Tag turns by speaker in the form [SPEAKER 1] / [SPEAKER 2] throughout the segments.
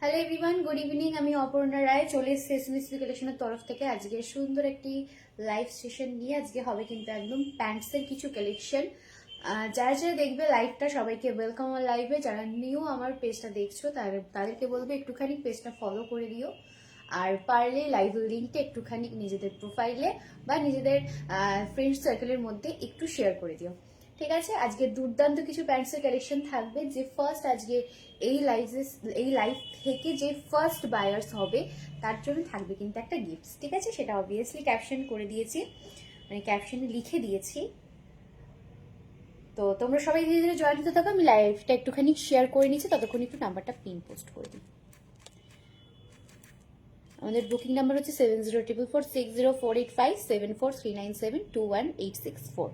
[SPEAKER 1] Hello everyone, good evening. আমি অপর্ণা রায় চলে এসেছি এসএমএসপি কালেকশনের তরফ থেকে আজকে সুন্দর একটি লাইভ সেশন নিয়ে। আজকে হবে কিন্তু একদম প্যান্টসের কিছু কালেকশন। যারা যারা দেখবে লাইভটা সবাইকে ওয়েলকাম আমার লাইভে। যারা নিউ আমার পেজটা দেখছো তাদেরকে বলবো একটুখানি পেজটা ফলো করে দিও, আর পারলে লাইভ লিঙ্কটা একটুখানি নিজেদের প্রোফাইলে বা নিজেদের ফ্রেন্ড সার্কেলের মধ্যে একটু শেয়ার করে দিও। ঠিক আছে, আজকে দুর্দান্ত কিছু প্যান্টসের কালেকশন থাকবে। যে ফার্স্ট আজকে এই লাইভ থেকে যে ফার্স্ট বায়ার্স হবে তার জন্য থাকবে কিন্তু একটা গিফট। ঠিক আছে, সেটা অবভিয়াসলি ক্যাপশন করে দিয়েছি, মানে ক্যাপশনে লিখে দিয়েছি। তো তোমরা সবাই ধীরে ধীরে জয়েন হতে থাকো। আমি লাইভটা একটুখানি শেয়ার করে নিচ্ছি, ততক্ষণ একটু নাম্বারটা পিন পোস্ট করে দিই। আমাদের বুকিং নাম্বার হচ্ছে 704460485743972186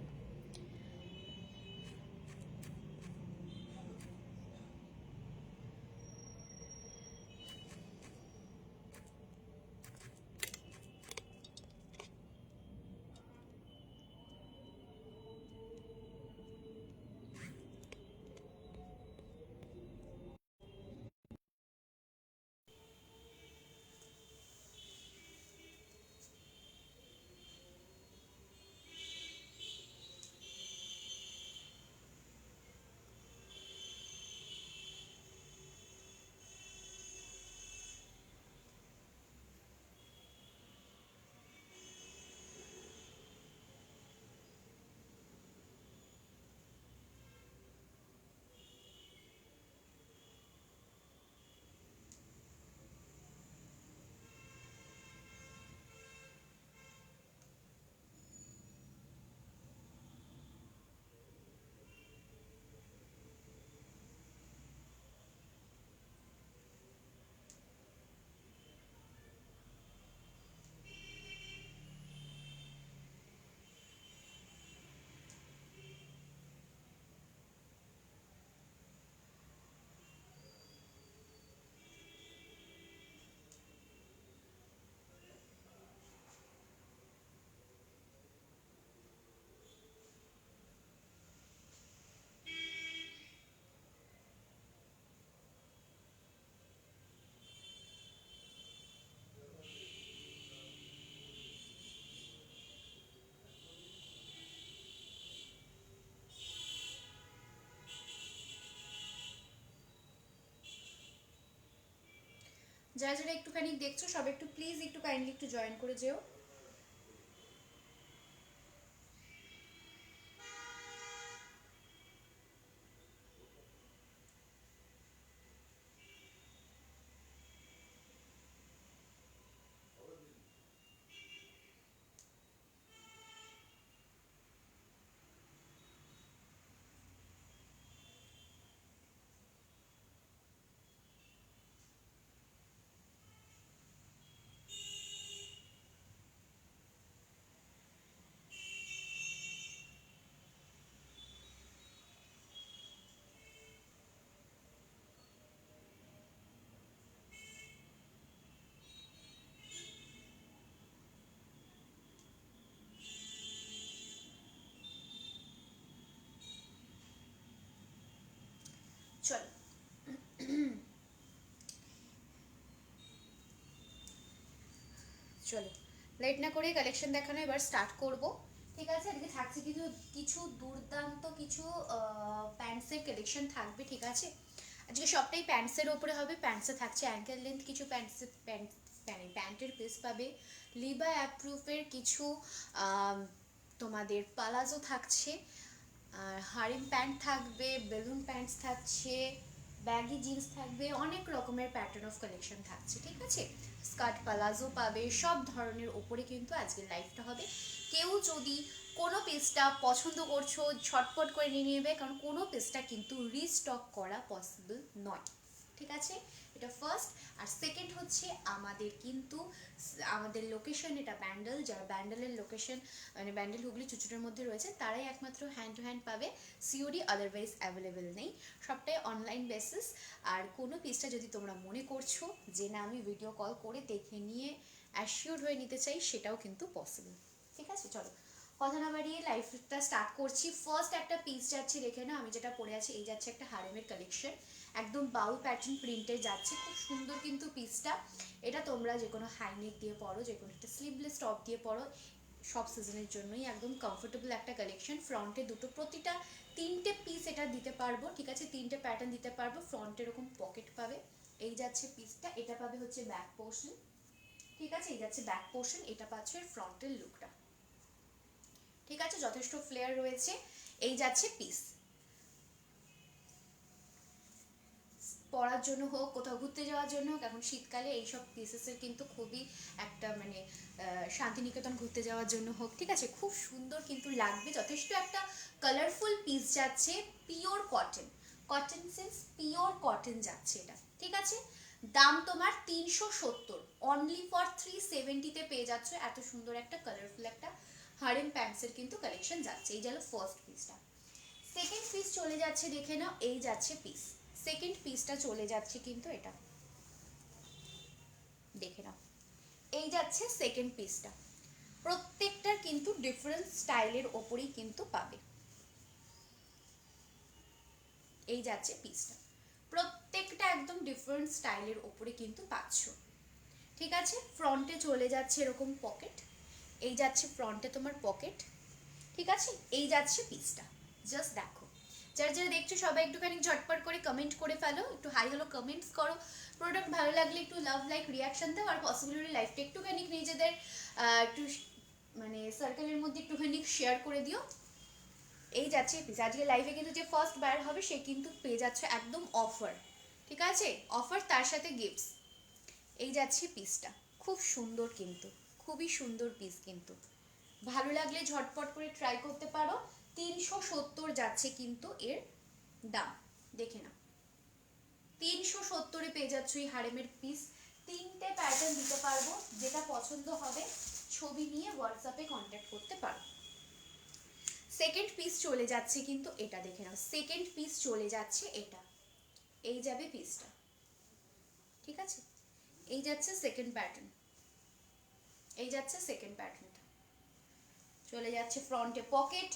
[SPEAKER 1] যারা যারা একটুখানি দেখছো সব একটু প্লিজ একটু কাইন্ডলি একটু জয়েন করে যেও। চলো চলো লেট না করে কালেকশন দেখানো এবার স্টার্ট করব। ঠিক আছে, আজকে থাকছে কিছু কিছু দুর্দান্ত কিছু প্যান্টসের কালেকশন থাকবে। ঠিক আছে, আজকে সবটাই প্যান্টসের ওপরে হবে। প্যান্টসে থাকছে অ্যাঙ্কেল লেন্থ কিছু প্যান্টের পিস পাবে, লিবা অ্যাপ্রুভের কিছু তোমাদের পালাজো থাকছে, আর হারিম প্যান্ট থাকবে, বেলুন প্যান্টস থাকছে, ব্যাগি জিন্স থাকবে, অনেক রকমের প্যাটার্ন অফ কালেকশন থাকছে। ঠিক আছে, স্কার্ট পালাজো পাবে, সব ধরনের ওপরে কিন্তু আজকে লাইভটা হবে। কেউ যদি কোনো পিসটা পছন্দ করছো ঝটপট করে নিয়ে নেবে, কারণ কোনো পিসটা কিন্তু রিস্টক করা পসিবল নয়। ঠিক আছে, এটা ফার্স্ট। আর সেকেন্ড হচ্ছে আমাদের লোকেশন এটা ব্যান্ডেল। যারা ব্যান্ডেলের লোকেশন মানে ব্যান্ডেল হুগলি চুচুড়ের মধ্যে রয়েছে তারাই একমাত্র হ্যান্ড টু হ্যান্ড পাবে, সিওডি আদারওয়াইজ অ্যাভেলেবেল নেই, সবটাই অনলাইন বেসিস। আর কোনো পিসটা যদি তোমরা মনে করছো যে না আমি ভিডিও কল করে দেখে নিয়ে অ্যাসিওর হয়ে নিতে চাই, সেটাও কিন্তু পসিবল। ঠিক আছে, চলো কথা না বাড়িয়ে লাইফটা স্টার্ট করছি। ফার্স্ট একটা পিস যাচ্ছে, দেখে না আমি যেটা পরে আছি, এই যাচ্ছে একটা হারেমের কালেকশন, একদম বাউল প্যাটার্ন প্রিন্টে যাচ্ছে, খুব সুন্দর কিন্তু পিসটা। এটা তোমরা যে কোনো হাইনেক দিয়ে পরো, যে কোনো একটা স্লিভলেস টপ দিয়ে পরো, সব সিজনের জন্যই একদম কমফোর্টেবল একটা কালেকশন। ফ্রন্টে দুটো, প্রতিটা তিনটে পিস এটা দিতে পারবো, ঠিক আছে, তিনটে প্যাটার্ন দিতে পারবো। ফ্রন্টে এরকম পকেট পাবে, এই যাচ্ছে পিসটা। এটা পাবে হচ্ছে ব্যাক পোর্শন, ঠিক আছে, এই যাচ্ছে ব্যাক পোর্শন, এটা পাচ্ছে এর ফ্রন্টের লুকটা, ঠিক আছে, যথেষ্ট ফ্লেয়ার রয়েছে। এই যাচ্ছে পিস, পরার জন্য হোক, কোথাও ঘুরতে যাওয়ার জন্য হোক, এখন শীতকালে এইসব পিসেসের কিন্তু খুবই একটা মানে শান্তিনিকেতন ঘুরতে যাওয়ার জন্য হোক, ঠিক আছে, খুব সুন্দর কিন্তু লাগবে। যথেষ্ট একটা কালারফুল পিস যাচ্ছে, pure cotton, cotton sense pure cotton যাচ্ছে এটা, ঠিক আছে। দাম তোমার 370, অনলি ফর 370-তে পেয়ে যাচ্ছ এত সুন্দর একটা কালারফুল একটা হারেম প্যান্টসের কিন্তু কালেকশন যাচ্ছে। এই গেল ফার্স্ট পিসটা। সেকেন্ড পিস চলে যাচ্ছে, দেখে নাও, এই যাচ্ছে পিস। সেকেন্ড পিসটা চলে যাচ্ছে কিন্তু এটা, দেখে নাও, এই যাচ্ছে সেকেন্ড পিসটা। প্রত্যেকটার কিন্তু ডিফারেন্ট স্টাইলের ওপরেই কিন্তু পাবে। এই যাচ্ছে পিসটা, প্রত্যেকটা একদম ডিফারেন্ট স্টাইলের ওপরে কিন্তু পাচ্ছ, ঠিক আছে। ফ্রন্টে চলে যাচ্ছে এরকম পকেট, এই যাচ্ছে ফ্রন্টে তোমার পকেট, ঠিক আছে। এই যাচ্ছে পিসটা, জাস্ট দেখো। যারা যারা দেখছো সবাই একটুখানি ঝটপট করে কমেন্ট করে ফেলো, একটু হাই হলো কমেন্টস করো। প্রোডাক্ট ভালো লাগলে একটু লাভ লাইক রিয়াকশন দাও, আর পসিবিলিটি লাইফটা একটুখানি নিজেদের একটু মানে সার্কেলের মধ্যে একটুখানি শেয়ার করে দিও। এই যাচ্ছে পিস। আজকে লাইভে কিন্তু যে ফার্স্ট বায়ার হবে সে কিন্তু পেয়ে যাচ্ছে একদম অফার, ঠিক আছে, অফার তার সাথে গিফটস। এই যাচ্ছে পিসটা, খুব সুন্দর কিন্তু, খুবই সুন্দর পিস কিন্তু, ভালো লাগলে ঝটপট করে ট্রাই করতে পারো। 370 যাচ্ছে কিন্তু এর দাম, দেখে নাও, 370-এ পেয়ে যাচ্ছ এই হারেমের পিস। তিনটে প্যাটার্ন দিতে পারবো, যেটা পছন্দ হবে ছবি নিয়ে হোয়াটসঅ্যাপে কন্ট্যাক্ট করতে পারো। সেকেন্ড পিস চলে যাচ্ছে কিন্তু এটা, দেখে নাও, সেকেন্ড পিস চলে যাচ্ছে এটা, এই যাবে পিসটা, ঠিক আছে। এই যাচ্ছে সেকেন্ড প্যাটার্ন, এই যাচ্ছে সেকেন্ড প্যাটার্নটা, চলে যাচ্ছে ফ্রন্টে পকেট।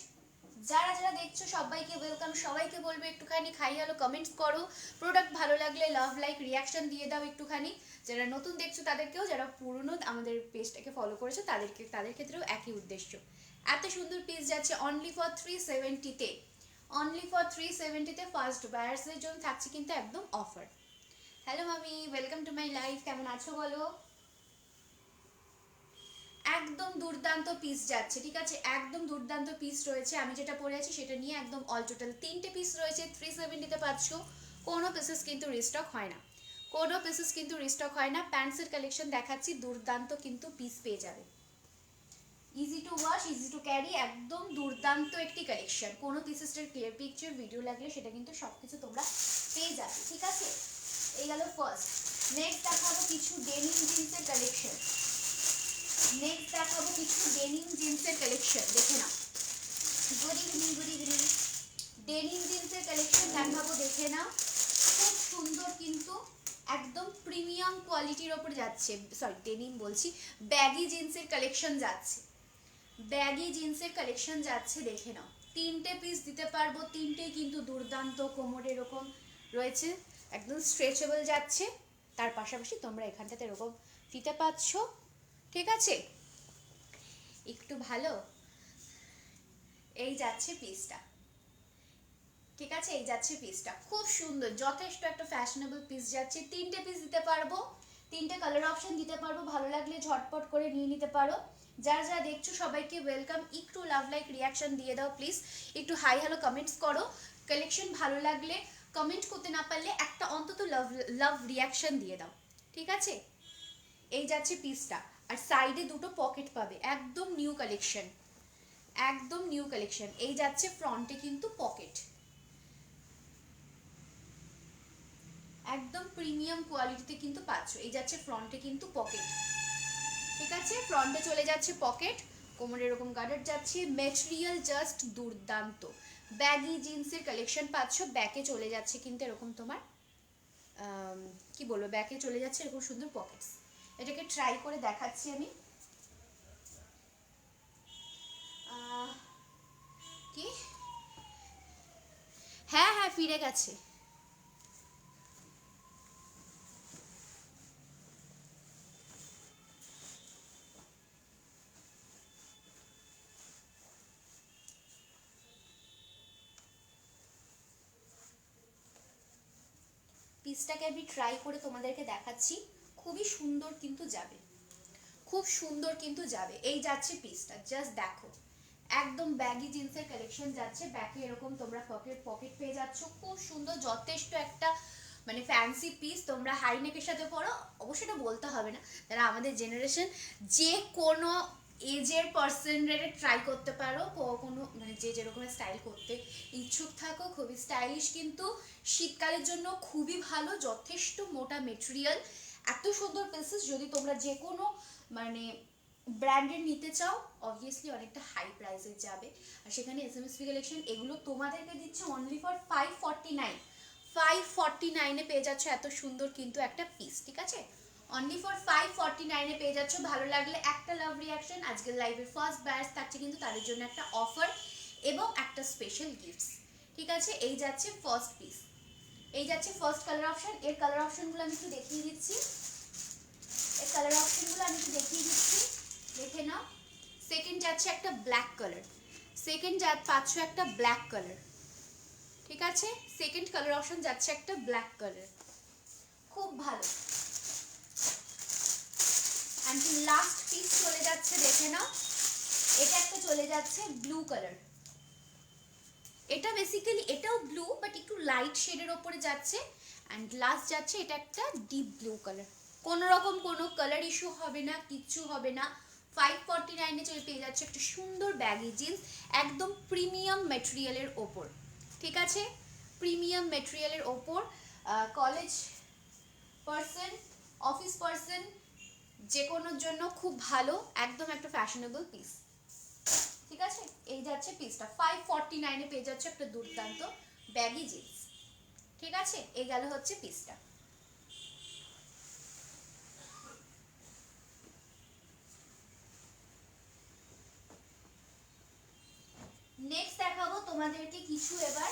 [SPEAKER 1] যারা যারা দেখছো সবাইকে ওয়েলকাম, সবাইকে বলবো একটুখানি খাই হলো কমেন্টস করো, প্রোডাক্ট ভালো লাগলে লাভ লাইক রিয়াকশন দিয়ে দাও একটুখানি। যারা নতুন দেখছো তাদেরকেও, যারা পুরনো আমাদের পেজটাকে ফলো করেছো তাদের ক্ষেত্রেও একই উদ্দেশ্য। এত সুন্দর পিস যাচ্ছে অনলি ফর 370-তে, অনলি ফর 370-তে ফার্স্ট বায়ার্সদের জন্য থাকছে কিন্তু একদম অফার। হ্যালো মামি, ওয়েলকাম টু মাই লাইফ, কেমন আছো বলো। একদম দুর্দান্ত পিস যাচ্ছে, ঠিক আছে, একদম দুর্দান্ত পিস রয়েছে। আমি যেটা পরে আছি সেটা নিয়ে একদম অল টোটাল তিনটে পিস রয়েছে, 370-তে পাচ্ছ। কোনো পিসেস কিন্তু রিস্টক হয় না, কোনো পিসেস কিন্তু রিস্টক হয় না। প্যান্টসের কালেকশন দেখাচ্ছি, দুর্দান্ত কিন্তু পিস পেয়ে যাবে, easy to wash, easy to carry, একদম দুর্দান্ত একটি কালেকশন। কোনো পিসেসটার ক্লিয়ার পিকচার ভিডিও লাগলে সেটা কিন্তু সব কিছু তোমরা পেয়ে যাবে, ঠিক আছে। এই গেল ফার্স্ট। নেক্সট দেখাবো কিছু ডেনিম জিন্সের কালেকশন, নেক্সট দেখাবো কিছু ডেনিম জিন্সের কালেকশন, দেখে নাও, good evening, good evening. Denim জিন্সের কালেকশন দেখাবো, দেখে নাও, খুব সুন্দর কিন্তু, একদম প্রিমিয়াম কোয়ালিটির ওপর যাচ্ছে। সরি ডেনিম বলছি, ব্যাগি জিন্সের কালেকশন যাচ্ছে, ব্যাগি জিন্সের কালেকশন যাচ্ছে, দেখে নাও। তিনটে পিস দিতে পারবো, তিনটেই কিন্তু দুর্দান্ত, কোমরে এরকম রয়েছে, একদম স্ট্রেচেবল যাচ্ছে। তার পাশাপাশি তোমরা এখানটাতে এরকম ফিতে পাচ্ছ, ঠিক আছে, একটু ভালো। এই যাচ্ছে পিসটা, ঠিক আছে, এই যাচ্ছে পিসটা, খুব সুন্দর, যথেষ্ট একটা ফ্যাশনেবল পিস যাচ্ছে। তিনটে পিস দিতে পারবো, তিনটে কালার অপশন দিতে পারবো, ভালো লাগলে ঝটপট করে নিয়ে নিতে পারো। যারা যারা দেখছো সবাইকে ওয়েলকাম, একটু লাভ লাইক রিয়াকশন দিয়ে দাও প্লিজ, একটু হাই হ্যালো কমেন্টস করো। কালেকশন ভালো লাগলে, কমেন্ট করতে না পারলে একটা অন্তত লাভ লাভ রিয়াকশন দিয়ে দাও, ঠিক আছে। এই যাচ্ছে পিসটা, আর সাইডে দুটো পকেট পাবে, একদম নিউ কালেকশন, একদম নিউ কালেকশন। এই যাচ্ছে ফ্রন্টে কিন্তু পকেট, একদম প্রিমিয়াম কোয়ালিটিতে কিন্তু পাচ্ছ। এই যাচ্ছে ফ্রন্টে কিন্তু পকেট, ঠিক আছে, ফ্রন্টে চলে যাচ্ছে পকেট, কোমরে এরকম গার্ডার যাচ্ছে, ম্যাটেরিয়াল জাস্ট দুর্দান্ত। ব্যাগি জিন্সের কালেকশন পাচ্ছ, ব্যাকে চলে যাচ্ছে কিন্তু এরকম তোমার কি বলবো, ব্যাকে চলে যাচ্ছে এরকম সুন্দর পকেটস। এটাকে ট্রাই করে দেখাচ্ছি আমি, কি? হ্যাঁ হ্যাঁ ফিরে গেছে। পিসটাকে আমি ট্রাই করে তোমাদেরকে দেখাচ্ছি, খুবই সুন্দর কিন্তু যাবে, খুব সুন্দর কিন্তু যাবে। এই যাচ্ছে পিসটা, জাস্ট দেখো একদম ব্যাগি জিন্সের কালেকশন যাচ্ছে, ব্যাকে এরকম তোমরা পকেট পকেট পেয়ে যাচ্ছ, খুব সুন্দর যথেষ্ট একটা মানে ফ্যান্সি পিস। তোমরা হাই নেকের সাথে পরো, অবশ্যই এটা বলতে হবে না, তারা আমাদের জেনারেশন যে কোনো এজের পার্সনরা ট্রাই করতে পারো, কোনো মানে যে যেরকম স্টাইল করতে ইচ্ছুক থাকো, খুবই স্টাইলিশ কিন্তু শীতকালের জন্য খুবই ভালো, যথেষ্ট মোটা মেটেরিয়াল, এত সুন্দর পিসেস। যদি তোমরা যে কোনো মানে ব্র্যান্ডের নিতে চাও অবভিয়াসলি অনেকটা হাই প্রাইসে যাবে, আর সেখানে এসএমএসপি কালেকশন এগুলো তোমাদেরকে দিচ্ছে অনলি ফর 549, 549-এ পেয়ে যাচ্ছ এত সুন্দর কিন্তু একটা পিস, ঠিক আছে? অনলি ফর 549-এ পেয়ে যাচ্ছ। ভালো লাগলে একটা লাভ রিয়াকশন, আজকের লাইভের ফার্স্ট ব্যাচ থাকছে কিন্তু তাদের জন্য একটা অফার এবং একটা স্পেশাল গিফটস, ঠিক আছে? এই যাচ্ছে ফার্স্ট পিস, এই যাচ্ছে ফার্স্ট কালার অপশন। এর কালার অপশনগুলো আমি একটু দেখিয়ে দিচ্ছি, এর কালার অপশনগুলো আমি একটু দেখিয়ে দিচ্ছি, দেখে নাও। সেকেন্ড যাচ্ছে একটা ব্ল্যাক কালার, সেকেন্ড পাচ্ছ একটা ব্ল্যাক কালার, ঠিক আছে? সেকেন্ড কালার অপশন যাচ্ছে একটা ব্ল্যাক কালার, খুব ভালো। অ্যান্ড লাস্ট পিস চলে যাচ্ছে, দেখে নাও, এটা একটা চলে যাচ্ছে ব্লু কালার, এটা বেসিক্যালি এটাও ব্লু বাট একটু লাইট শেডের ওপরে যাচ্ছে। অ্যান্ড লাস্ট যাচ্ছে এটা একটা ডিপ ব্লু কালার, কোনো রকম কোনো কালার ইস্যু হবে না, কিচ্ছু হবে না। 549-এ চলে পেয়ে যাচ্ছে একটা সুন্দর ব্যাগি জিন্স, একদম প্রিমিয়াম ম্যাটেরিয়ালের ওপর, ঠিক আছে? প্রিমিয়াম ম্যাটেরিয়ালের ওপর কলেজ পার্সন, অফিস পার্সন, যে কোনোর জন্য খুব ভালো, একদম একটা ফ্যাশনেবল পিস, ঠিক আছে? এই যাচ্ছে পিসটা 549-এ পেয়ে যাচ্ছে একটা দুর্দান্ত ব্যাগি জিন্স, ঠিক আছে? এই গেল হচ্ছে পিসটা। নেক্সট দেখাবো তোমাদেরকে কিছু, এবার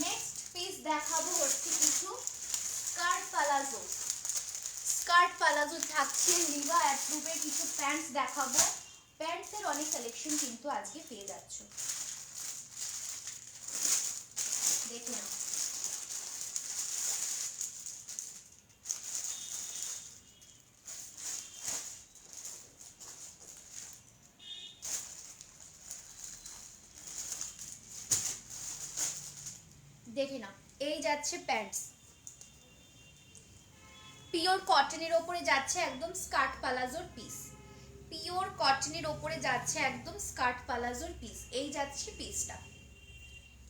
[SPEAKER 1] নেক্সট পিস দেখাবো হচ্ছে কিছু স্কার্ট পালাজো, স্কার্ট পালাজো থাকছে, লিভা অ্যাপ্রুভের কিছু প্যান্টস দেখাবো, প্যান্টসের অনেক কালেকশন কিন্তু আজকে পেয়ে যাচ্ছ, দেখে নাও। দেখে নাও, এই যাচ্ছে প্যান্টস, পিওর কটনের ওপরে যাচ্ছে একদম স্কার্ট পালাজোর পিস, পিওর কটনের ওপরে যাচ্ছে একদম স্কার্ট পালাজোর পিস, এই যাচ্ছে পিসটা,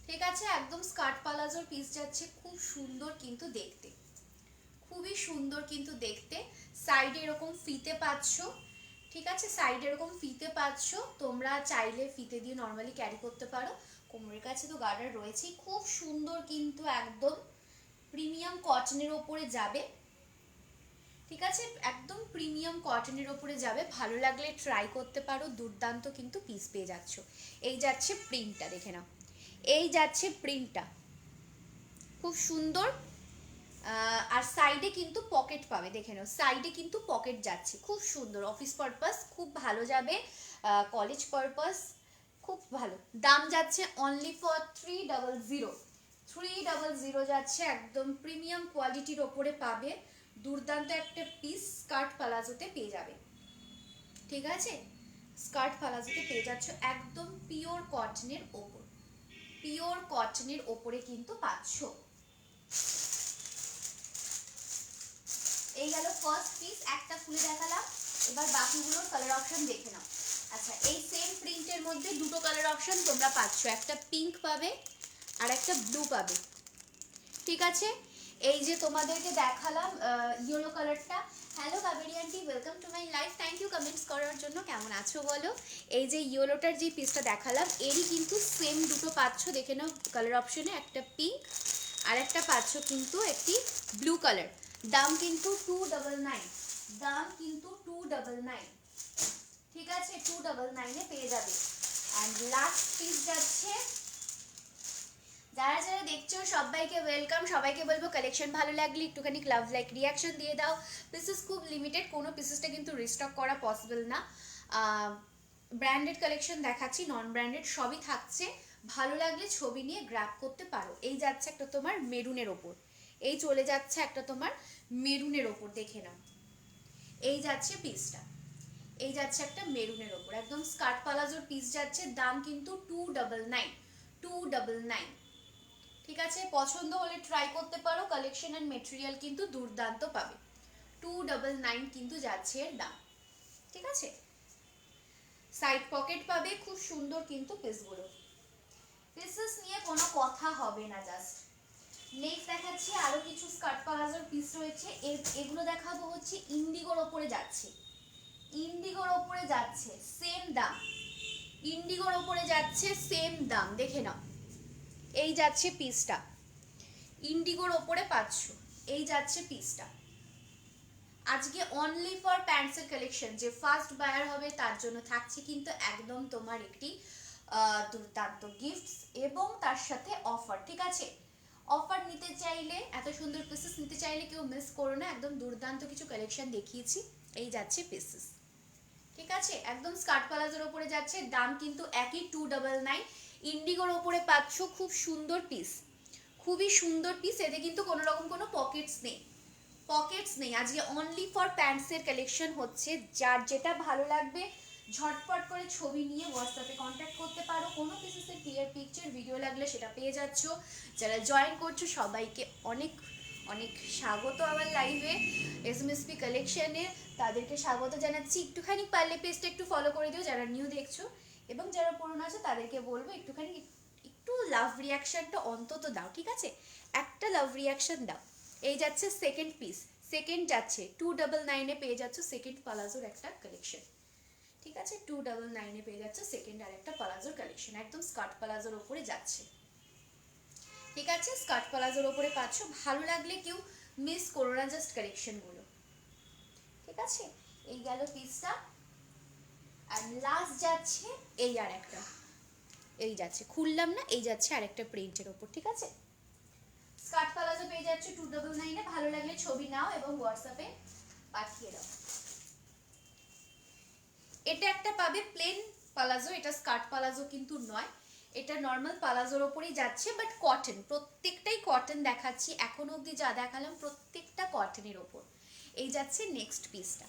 [SPEAKER 1] ঠিক আছে? একদম স্কার্ট পালাজোর পিস যাচ্ছে, খুব সুন্দর কিন্তু দেখতে, খুবই সুন্দর কিন্তু দেখতে। সাইডে এরকম ফিতে পাচ্ছ, ঠিক আছে? সাইডে এরকম ফিতে পাচ্ছ, তোমরা চাইলে ফিতে দিয়ে নর্মালি ক্যারি করতে পারো, কোমরের কাছে তো গার্ডার রয়েছেই, খুব সুন্দর কিন্তু একদম প্রিমিয়াম কটনের ওপরে যাবে, ঠিক আছে? একদম প্রিমিয়াম কটনের ওপরে যাবে, ভালো লাগলে ট্রাই করতে পারো, দুর্দান্ত কিন্তু পিস পেয়ে যাচ্ছ। এই যাচ্ছে প্রিন্টটা, দেখে নাও, এই যাচ্ছে প্রিন্টটা, খুব সুন্দর। আর সাইডে কিন্তু পকেট পাবে, দেখে নাও, সাইডে কিন্তু পকেট যাচ্ছে, খুব সুন্দর, অফিস পারপাস খুব ভালো যাবে, কলেজ পারপাস খুব ভালো। দাম যাচ্ছে অনলি ফর 300, 300 যাচ্ছে, একদম প্রিমিয়াম কোয়ালিটির ওপরে পাবে, দুর্দান্ত একটা পিস স্কার্ট পালাজোতে পেয়ে যাবে, ঠিক আছে? স্কার্ট পালাজোতে পেয়ে যাচ্ছ একদম পিওর কটনের ওপর, পিওর কটনের ওপরে কিন্তু পাচ্ছ। এই গেল ফার্স্ট পিস, একটা খুলে দেখালাম, এবার বাকিগুলোর কালার অপশন দেখে নাও। আচ্ছা, এই সেম প্রিন্টের মধ্যে দুটো কালার অপশন তোমরা পাচ্ছ, একটা পিঙ্ক পাবে আর একটা ব্লু পাবে, ঠিক আছে? এই যে তোমাদেরকে দেখালাম ইয়েলো কালারটা। Hello Kaveri aunty, welcome to my life, thank you comments করার জন্য, কেমন আছো বলো? এই যে ইয়েলোটার যে পিসটা দেখালাম এরই কিন্তু সেম দুটো পাচ্ছ, দেখে নাও কালার অপশনে, একটা পিঙ্ক আর একটা পাচ্ছ কিন্তু একটি ব্লু কালার। দাম কিন্তু 299, দাম কিন্তু 299, ঠিক আছে, 299 পেয়ে যাবে। অ্যান্ড লাস্ট পিস যাচ্ছে, যারা যারা দেখছো সবাইকে ওয়েলকাম, সবাইকে বলবো কালেকশন ভালো লাগলে একটুখানি লাভ লাইক রিয়াকশন দিয়ে দাও। পিসেস খুব লিমিটেড, কোনো পিসেসটা কিন্তু রিস্টক করা পসিবল না। ব্র্যান্ডেড কালেকশন দেখাচ্ছি, নন ব্র্যান্ডেড সবই থাকছে। ভালো লাগলে ছবি নিয়ে গ্র্যাব করতে পারো। এই যাচ্ছে একটা তোমার মেরুনের ওপর, এই চলে যাচ্ছে একটা তোমার মেরুনের ওপর, দেখে নাও। এই যাচ্ছে পিসটা, এই যাচ্ছে একটা মেরুনের ওপর, একদম স্কার্ট পালাজোর পিস যাচ্ছে। দাম কিন্তু 299। ঠিক আছে, পছন্দ হলে ট্রাই করতে পারো। কালেকশন এন্ড মেটেরিয়াল কিন্তু দুর্দান্ত পাবে। 299 কিন্তু যাচ্ছে এর দাম। ঠিক আছে, সাইড পকেট পাবে, খুব সুন্দর কিন্তু পিসগুলো। পিসেস নিয়ে কোনো কথা হবে না। জাস্ট নেক্সট দেখাচ্ছি আরো কিছু স্কার্ট প্লাজোর পিস রয়েছে। এগুলো দেখাবো হচ্ছে ইন্ডিগোর ওপরে যাচ্ছে, ইন্ডিগোর ওপরে যাচ্ছে, সেম দাম। ইন্ডিগোর ওপরে যাচ্ছে, সেম দাম, দেখে নাও। এই যাচ্ছে পিসটা, ইন্ডিগোর ওপরে পাচ্ছ। এই যাচ্ছে পিসটা। আজকে অনলি ফর প্যান্টসের কালেকশন, যে ফার্স্ট বায়ার হবে তার জন্য থাকছে কিন্তু একদম তোমার একটি দুর্দান্ত গিফটস এবং তার সাথে অফার। ঠিক আছে, অফার নিতে চাইলে, এত সুন্দর পিসেস নিতে চাইলে কেউ মিস করো না। একদম দুর্দান্ত কিছু কালেকশন দেখিয়েছি। এই যাচ্ছে পিসেস। ঠিক আছে, একদম স্কার্ট প্লাজোর ওপরে যাচ্ছে, দাম কিন্তু একই 299। ইন্ডিগোর ওপরে পাচ্ছ, খুব সুন্দর পিস, খুবই সুন্দর পিস। এতে কিন্তু কোনো রকম কোনো পকেটস নেই, পকেটস নেই। আজকে অনলি ফর প্যান্টসের কালেকশন হচ্ছে। যার যেটা ভালো লাগবে ঝটপট করে ছবি নিয়ে হোয়াটসঅ্যাপে কন্ট্যাক্ট করতে পারো। কোনো পিসেসের ক্লিয়ার পিকচার ভিডিও লাগলে সেটা পেয়ে যাচ্ছ। যারা জয়েন করছো সবাইকে অনেক অনেক স্বাগত আমার লাইভে এসএমএসপি কালেকশনে। তাদেরকে স্বাগত জানাচ্ছি। একটুখানি পারলে পেজটা একটু ফলো করে দিও যারা নিউ দেখছো, এবং যারা পুরনো আছে তাদেরকে বলবো একটুখানি একটু লাভ রিয়াকশনটা অন্তত দাও। ঠিক আছে, একটা লাভ রিয়াকশন দাও। এই যাচ্ছে সেকেন্ড পিস, সেকেন্ড যাচ্ছে 299 পেয়ে যাচ্ছ সেকেন্ড পালাজোর একটা কালেকশন। ঠিক আছে, 299 পেয়ে যাচ্ছ সেকেন্ড আর একটা পালাজোর কালেকশন, একদম স্কার্ট পালাজোর উপরে যাচ্ছে। ঠিক আছে, স্কার্ট পালাজোর উপরে পাচ্ছ। ভালো লাগলে কেউ মিস করো না জাস্ট কালেকশনগুলো। ঠিক আছে, এই গেল পিসটা। আর লাস্ট যাচ্ছে এই আর একটা, এই যাচ্ছে, খুললাম না, এই যাচ্ছে আরেকটা প্রিন্টের ওপর। ঠিক আছে, স্কার্ট প্লাজো পেয়ে যাচ্ছে 299। ভালো লাগলে ছবি নাও এবং হোয়াটসঅ্যাপে পাঠিয়ে দাও। এটা একটা পাবে প্লেন পালাজো, এটা স্কার্ট পালাজো কিন্তু নয়, এটা নর্মাল পালাজোর ওপরেই যাচ্ছে, বাট কটন, প্রত্যেকটাই কটন দেখাচ্ছি। এখনো অবধি যা দেখালাম প্রত্যেকটা কটনের ওপর। এই যাচ্ছে নেক্সট পিসটা।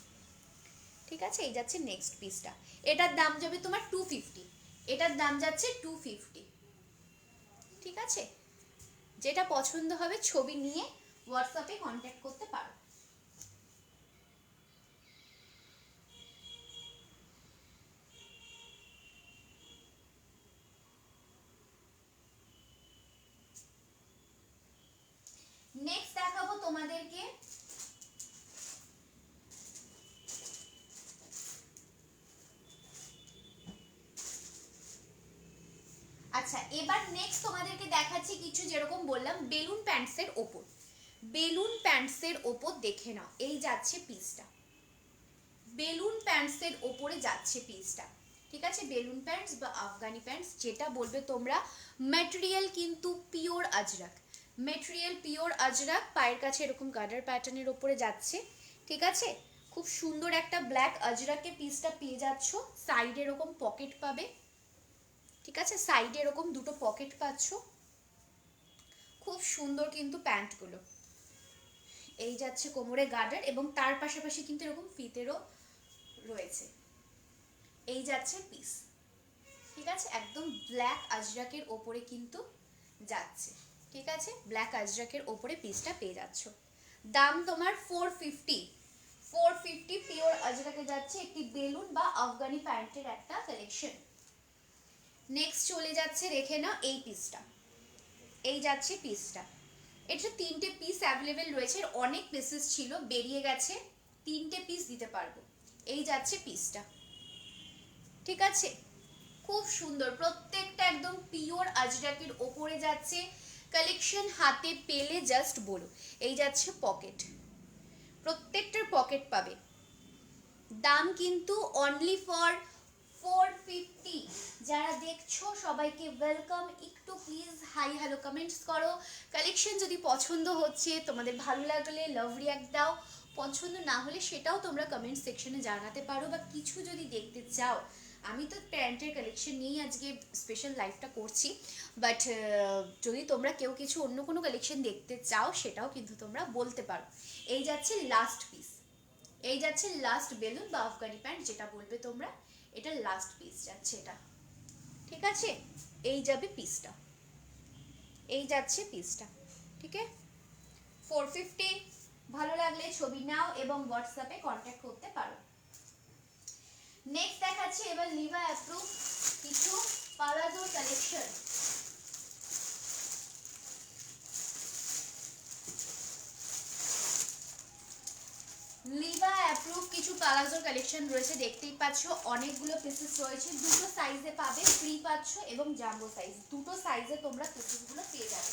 [SPEAKER 1] ঠিক আছে, এই যাচ্ছে নেক্সট পিসটা। এটার দাম যাবে তোমার 250, এটার দাম যাচ্ছে 250। ঠিক আছে, যেটা পছন্দ হবে ছবি নিয়ে হোয়াটসঅ্যাপে কন্ট্যাক্ট করতে পারো। নেক্সট দেখাবো তোমাদেরকে আচ্ছা, এবার নেক্সট তোমাদেরকে দেখাচ্ছি কিছু, যেরকম বললাম বেলুন প্যান্টসের ওপর। বেলুন প্যান্টসের ওপর দেখে নাও, এই যাচ্ছে পিসটা, বেলুন প্যান্টসের ওপরে যাচ্ছে পিসটা। ঠিক আছে, বেলুন প্যান্টস বা আফগানি প্যান্টস যেটা বলবে তোমরা। ম্যাটেরিয়াল কিন্তু pure Ajrak, material pure Ajrak. পায়ের কাছে এরকম গার্ডার প্যাটার্নের ওপরে যাচ্ছে। ঠিক আছে, খুব সুন্দর একটা ব্ল্যাক আজরাকে পিসটা পেয়ে যাচ্ছ। সাইডে এরকম পকেট পাবে। ঠিক আছে, সাইডে এরকম দুটো পকেট পাচ্ছ। খুব সুন্দর কিন্তু প্যান্টগুলো। এই যাচ্ছে কোমরে গার্ডার এবং তার পাশাপাশি কিন্তু এরকম ফিতেরও রয়েছে। এই যাচ্ছে পিস। ঠিক আছে, একদম ব্ল্যাক আজরাকের ওপরে কিন্তু যাচ্ছে। ঠিক আছে, ব্ল্যাক আজরাকের ওপরে পিসটা পেয়ে যাচ্ছ। দাম তোমার 450, 450 পিওর আজরাকে যাচ্ছে একটি বেলুন বা আফগানি প্যান্টের একটা কালেকশন। নেক্সট চলে যাচ্ছে, রেখে নাও এই পিসটা। এই যাচ্ছে পিসটা। এটা 3টে পিস অ্যাভেলেবেল রয়েছে, অনেক পিসেস ছিল, বেরিয়ে গেছে, 3টে পিস দিতে পারবো। এই যাচ্ছে পিসটা। ঠিক আছে, খুব সুন্দর, প্রত্যেকটা একদম পিওর আজরাকের ওপরে যাচ্ছে। কালেকশন হাতে পেলে জাস্ট বলো। এই যাচ্ছে পকেট, প্রত্যেকটার পকেট পাবে। দাম কিন্তু অনলি ফর 450। যারা দেখছো সবাইকে ওয়েলকাম। একটু প্লিজ হাই হ্যালো কমেন্টস করো। কালেকশন যদি পছন্দ হচ্ছে, তোমাদের ভালো লাগলে লাভ রিয়াক্ট দাও, পছন্দ না হলে সেটাও তোমরা কমেন্ট সেকশনে জানাতে পারো। বা কিছু যদি দেখতে চাও, আমি তো প্যান্টের কালেকশন নিয়েই আজকে স্পেশাল লাইভটা করছি, বাট যদি তোমরা কেউ কিছু অন্য কোনো কালেকশন দেখতে চাও সেটাও কিন্তু তোমরা বলতে পারো। এই যাচ্ছে লাস্ট পিস, এই যাচ্ছে লাস্ট বেলুন বা আফগানি প্যান্ট, যেটা বলবে তোমরা, এটা লাস্ট পিস যাচ্ছে এটা, ঠিক আছে? এই যাবে পিসটা, এই যাচ্ছে পিসটা, ঠিক আছে? 450। ভালো লাগলে ছবি নাও এবং হোয়াটসঅ্যাপে কন্ট্যাক্ট করতে পারো। নেক্সট দেখাচ্ছি এবার লিভা অ্যাপ্রুভ কিছু পালাজো কালেকশন। লিভা অ্যাপ্রুভ কিছু পালাজোর কালেকশন রয়েছে, দেখতেই পাচ্ছ অনেকগুলো পিসেস রয়েছে, দুটো সাইজে পাবে, ফ্রি পাচ্ছ এবং জাম্বো সাইজ, দুটো সাইজে তোমরা পিসেসগুলো পেয়ে যাবে।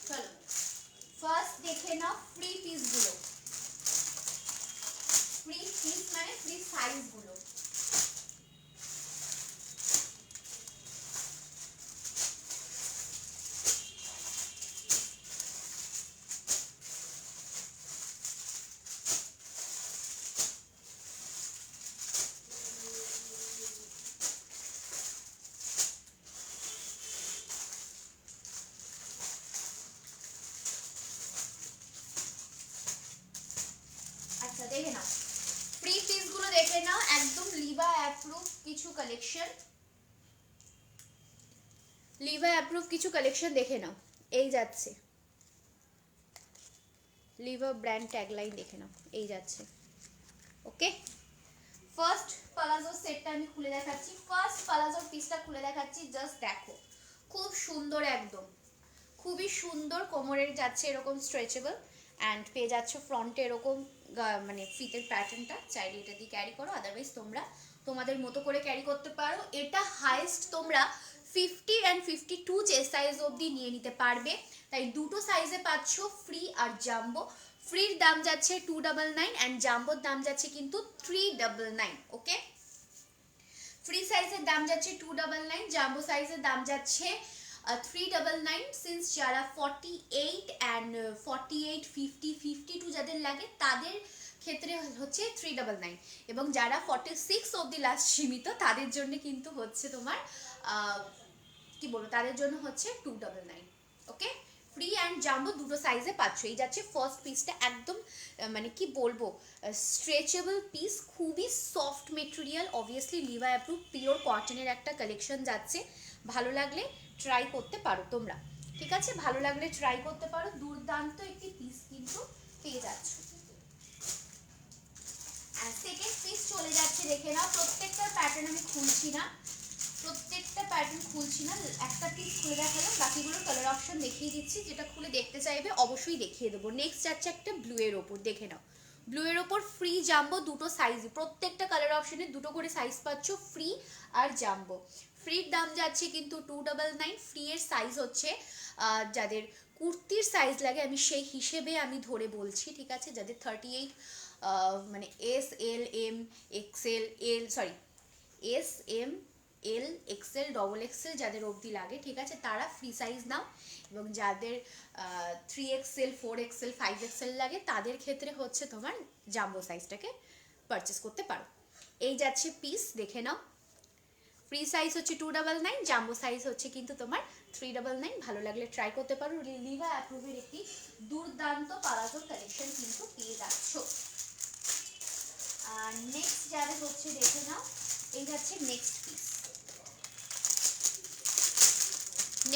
[SPEAKER 1] চলো ফার্স্ট দেখে নাও ফ্রি পিসগুলো, ফ্রি পিস মানে ফ্রি সাইজগুলো। আচ্ছা দেখে নাও ফ্রি পিসগুলো, দেখে নাও একদম লিভা অ্যাপ্রুভ কিছু কালেকশন, লিভা অ্যাপ্রুভ কিছু কালেকশন দেখে নাও। এই যাচ্ছে লিভা ব্র্যান্ড ট্যাগলাইন, দেখে নাও এই যাচ্ছে। ওকে, ফার্স্ট পালাজো সেটটা আমি খুলে দেখাচ্ছি, ফার্স্ট পালাজোর পিসটা খুলে দেখাচ্ছি, জাস্ট দেখো খুব সুন্দর, একদম খুবই সুন্দর। কোমরের যাচ্ছে এরকম স্ট্রেচেবল অ্যান্ড পেয়ে যাচ্ছে ফ্রন্টে এরকম মানে ফিতের প্যাটার্নটা, চাইলে এটা দিয়ে ক্যারি করো, আদারওয়াইজ তোমরা তোমাদের মতো করে ক্যারি করতে পারো। এটা হাইস্ট তোমরা 50 অ্যান্ড 52 চেস্ট সাইজ অবধি নিয়ে নিতে পারবে, তাই দুটো সাইজে পাচ্ছ, ফ্রি আর জাম্বো। ফ্রির দাম যাচ্ছে 299 অ্যান্ড জাম্বোর দাম যাচ্ছে কিন্তু 399। ওকে, ফ্রি সাইজের দাম যাচ্ছে 299, জাম্বো সাইজের দাম যাচ্ছে 399। সিন্স যারা 48 অ্যান্ড 48, 50, 52 যাদের লাগে তাদের ক্ষেত্রে হচ্ছে 399, এবং যারা 46 অবধি লাস্ট সীমিত তাদের জন্য কিন্তু হচ্ছে তোমার কি বলবো, তাদের জন্য হচ্ছে 299। ওকে, ফ্রি অ্যান্ড জাম্বো দুটো সাইজে পাচ্ছ। এই যাচ্ছে ফার্স্ট পিসটা, একদম মানে কি বলবো, স্ট্রেচেবল পিস, খুবই soft material, obviously Liva approve pure কটনের একটা কালেকশন যাচ্ছে। ভালো লাগলে ট্রাই করতে পারো তোমরা, ঠিক আছে? ভালো লাগলে ট্রাই করতে পারো, দুর্দান্ত একটি পিস কিন্তু পেয়ে যাচ্ছ। সেকেন্ড পিস চলে যাচ্ছে, দেখে নাও প্রত্যেকটা প্যাটার্ন আমি খুলছি না, প্রত্যেকটা প্যাটার্ন খুলছি না, একটা পিস খুলে দেখালাম, বাকিগুলো কালার অপশন দেখিয়ে দিচ্ছি, যেটা খুলে দেখতে চাইবে অবশ্যই দেখিয়ে দেবো। নেক্সট যাচ্ছে একটা ব্লু এর ওপর, দেখে নাও ব্লু এর ওপর ফ্রি জাম্বো দুটো সাইজ, প্রত্যেকটা কালার অপশনে দুটো করে সাইজ পাচ্ছ, ফ্রি আর জাম্বো। ফ্রির দাম যাচ্ছে কিন্তু 299, ফ্রি এর সাইজ হচ্ছে যাদের কুর্তির সাইজ লাগে আমি সেই হিসেবে আমি ধরে বলছি, ঠিক আছে? যাদের 38 মানে S L M XL L sorry S M L XL double XL যাদের অবধি লাগে, ঠিক আছে, তারা ফ্রি সাইজ নাও, এবং যাদের 3XL 4XL 5XL লাগে তাদের ক্ষেত্রে হচ্ছে তোমার জাম্বো সাইজটাকে পারচেস করতে পারো। এই যাচ্ছে পিস, দেখে নাও ফ্রি সাইজ হচ্ছে 299, জাম্বো সাইজ হচ্ছে কিন্তু তোমার 399। ভালো লাগলে ট্রাই করতে পারো, লিভা অ্যাপ্রুভের একটি দুর্দান্ত পালাজো কালেকশন কিন্তু পেয়ে যাচ্ছ। আর নেক্সট যাবে হচ্ছে, দেখে নাও এই যাচ্ছে নেক্সট পিস,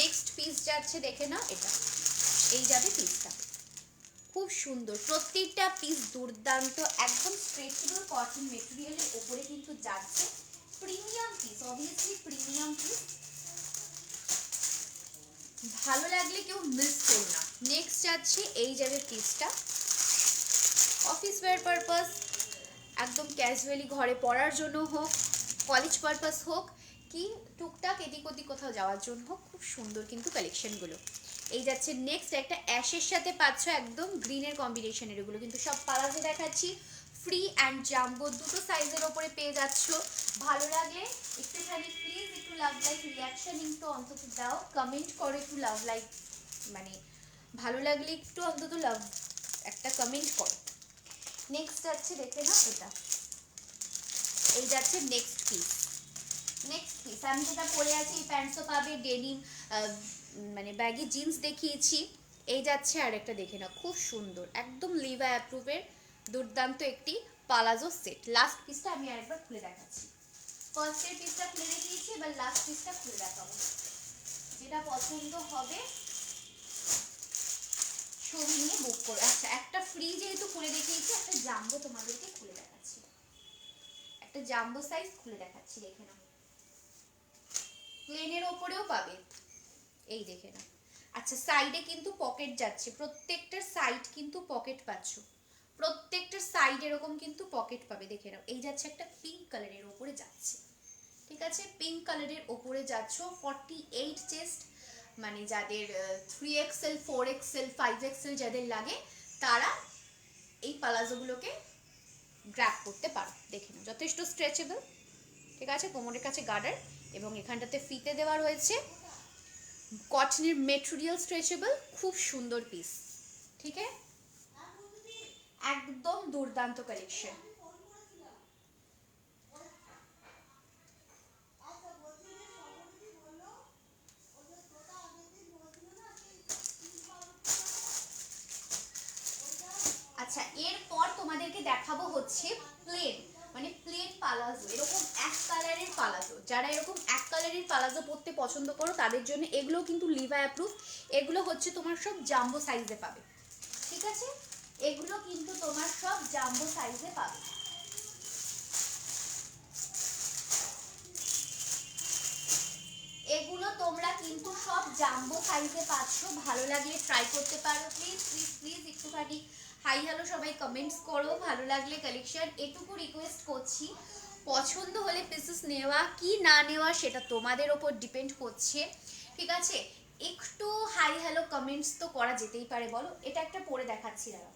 [SPEAKER 1] নেক্সট পিস যাচ্ছে, দেখে নাও এটা, এই যাবে পিসটা, খুব সুন্দর প্রত্যেকটা পিস, দুর্দান্ত একদম স্ট্রেচেবল কটন মেটেরিয়ালের ওপরে কিন্তু যাচ্ছে। Premium piece, obviously premium piece, ভালো লাগলে কেউ মিস করো না। নেক্সট যাচ্ছে এই যাবে পিসটা, অফিস ওয়্যার পারপাস, একদম ক্যাজুয়ালি ঘরে পরার জন্য হোক, কলেজ পারপাস হোক, কি টুকটাক এদিক ওদিক কোথাও যাওয়ার জন্য হোক, খুব সুন্দর কিন্তু কালেকশনগুলো। এই যাচ্ছে নেক্সট একটা অ্যাশের সাথে পাচ্ছ একদম গ্রিনের কম্বিনেশনের, এগুলো কিন্তু সব পালাজো দেখাচ্ছি, ফ্রি অ্যান্ড জাম্বো দুটো সাইজের ওপরে পেয়ে যাচ্ছ। ভালো লাগলে একটুখানি প্লিজ একটু লাভ লাইক রিয়াকশন কিন্তু অন্তত দাও, কমেন্ট করো একটু লাভ লাইক, মানে ভালো লাগলে একটু অন্তত লাভ একটা কমেন্ট করো। নেক্সট যাচ্ছে দেখে না এটা, এই যাচ্ছে নেক্সট পিস। নেক্সট পিস আমি যেটা পরে আছি, এই প্যান্টসও পাবে, ডেনিম মানে ব্যাগি জিন্স দেখিয়েছি। এই যাচ্ছে আর একটা দেখে না, খুব সুন্দর একদম লিভা অ্যাপ্রুভের দুর্দান্ত একটি পালাজো সেট। লাস্ট পিসটা আমি আরেকবার খুলে দেখাচ্ছি, ফার্স্টের পিসটা খুলে দেখিয়েছি, এবার লাস্ট পিসটা খুলে দেখাবো। যেটা পছন্দ হবে ছবি নিয়ে বুক করো। আচ্ছা একটা ফ্রি যেহেতু খুলে দেখিয়েছি, একটা জাম্বো তোমাদেরকে খুলে দেখাচ্ছি, একটা জাম্বো সাইজ খুলে দেখাচ্ছি, দেখে নাও। প্লেনের ওপরেও পাবে, এই দেখে নাও। আচ্ছা সাইডে কিন্তু পকেট যাচ্ছে, প্রত্যেকটার সাইড কিন্তু পকেট পাচ্ছ, প্রত্যেকটার সাইড এরকম কিন্তু পকেট পাবে, দেখে নাও। এই যাচ্ছে একটা পিঙ্ক কালারের ওপরে যাচ্ছে, ঠিক আছে, পিঙ্ক কালারের ওপরে যাচ্ছ, 48 চেস্ট, মানে যাদের 3XL 4XL 5XL যাদের লাগে তারা এই পালাজোগুলোকে গ্র্যাব করতে পারো। দেখে নাও যথেষ্ট স্ট্রেচেবল, ঠিক আছে, কোমরের কাছে গার্ডার এবং এখানটাতে ফিতে দেওয়া রয়েছে, কটনের মেটেরিয়াল স্ট্রেচেবল, খুব সুন্দর পিস, ঠিক আছে, একদম দুর্দান্ত কালেকশন। আচ্ছা এরপর তোমাদেরকে দেখাবো হচ্ছে প্লেন, মানে প্লেন পালাজো, এরকম এক কালারের পালাজো, যারা এরকম এক কালারের পালাজো পরতে পছন্দ করো তাদের জন্য এগুলো কিন্তু লিভা অ্যাপ্রুভ, এগুলো হচ্ছে তোমার সব জাম্বো সাইজে পাবে, ঠিক আছে, এগুলো কিন্তু তোমার সব জাম্বো সাইজে পাবে। এগুলো তোমরা কিন্তু সব জাম্বো সাইজে পাচ্ছ, ভালো লাগলে ট্রাই করতে পারো। প্লিজ প্লিজ প্লিজ একটুখানি হাই হ্যালো সবাই কমেন্টস করো, ভালো লাগলে কালেকশন, এটুকু রিকোয়েস্ট করছি, পছন্দ হলে পিসেস নেওয়া কি না নেওয়া সেটা তোমাদের ওপর ডিপেন্ড করছে, ঠিক আছে, একটু হাই হ্যালো কমেন্টস তো করা যেতেই পারে বলো। এটা একটা পরে দেখাচ্ছি দাঁড়াও,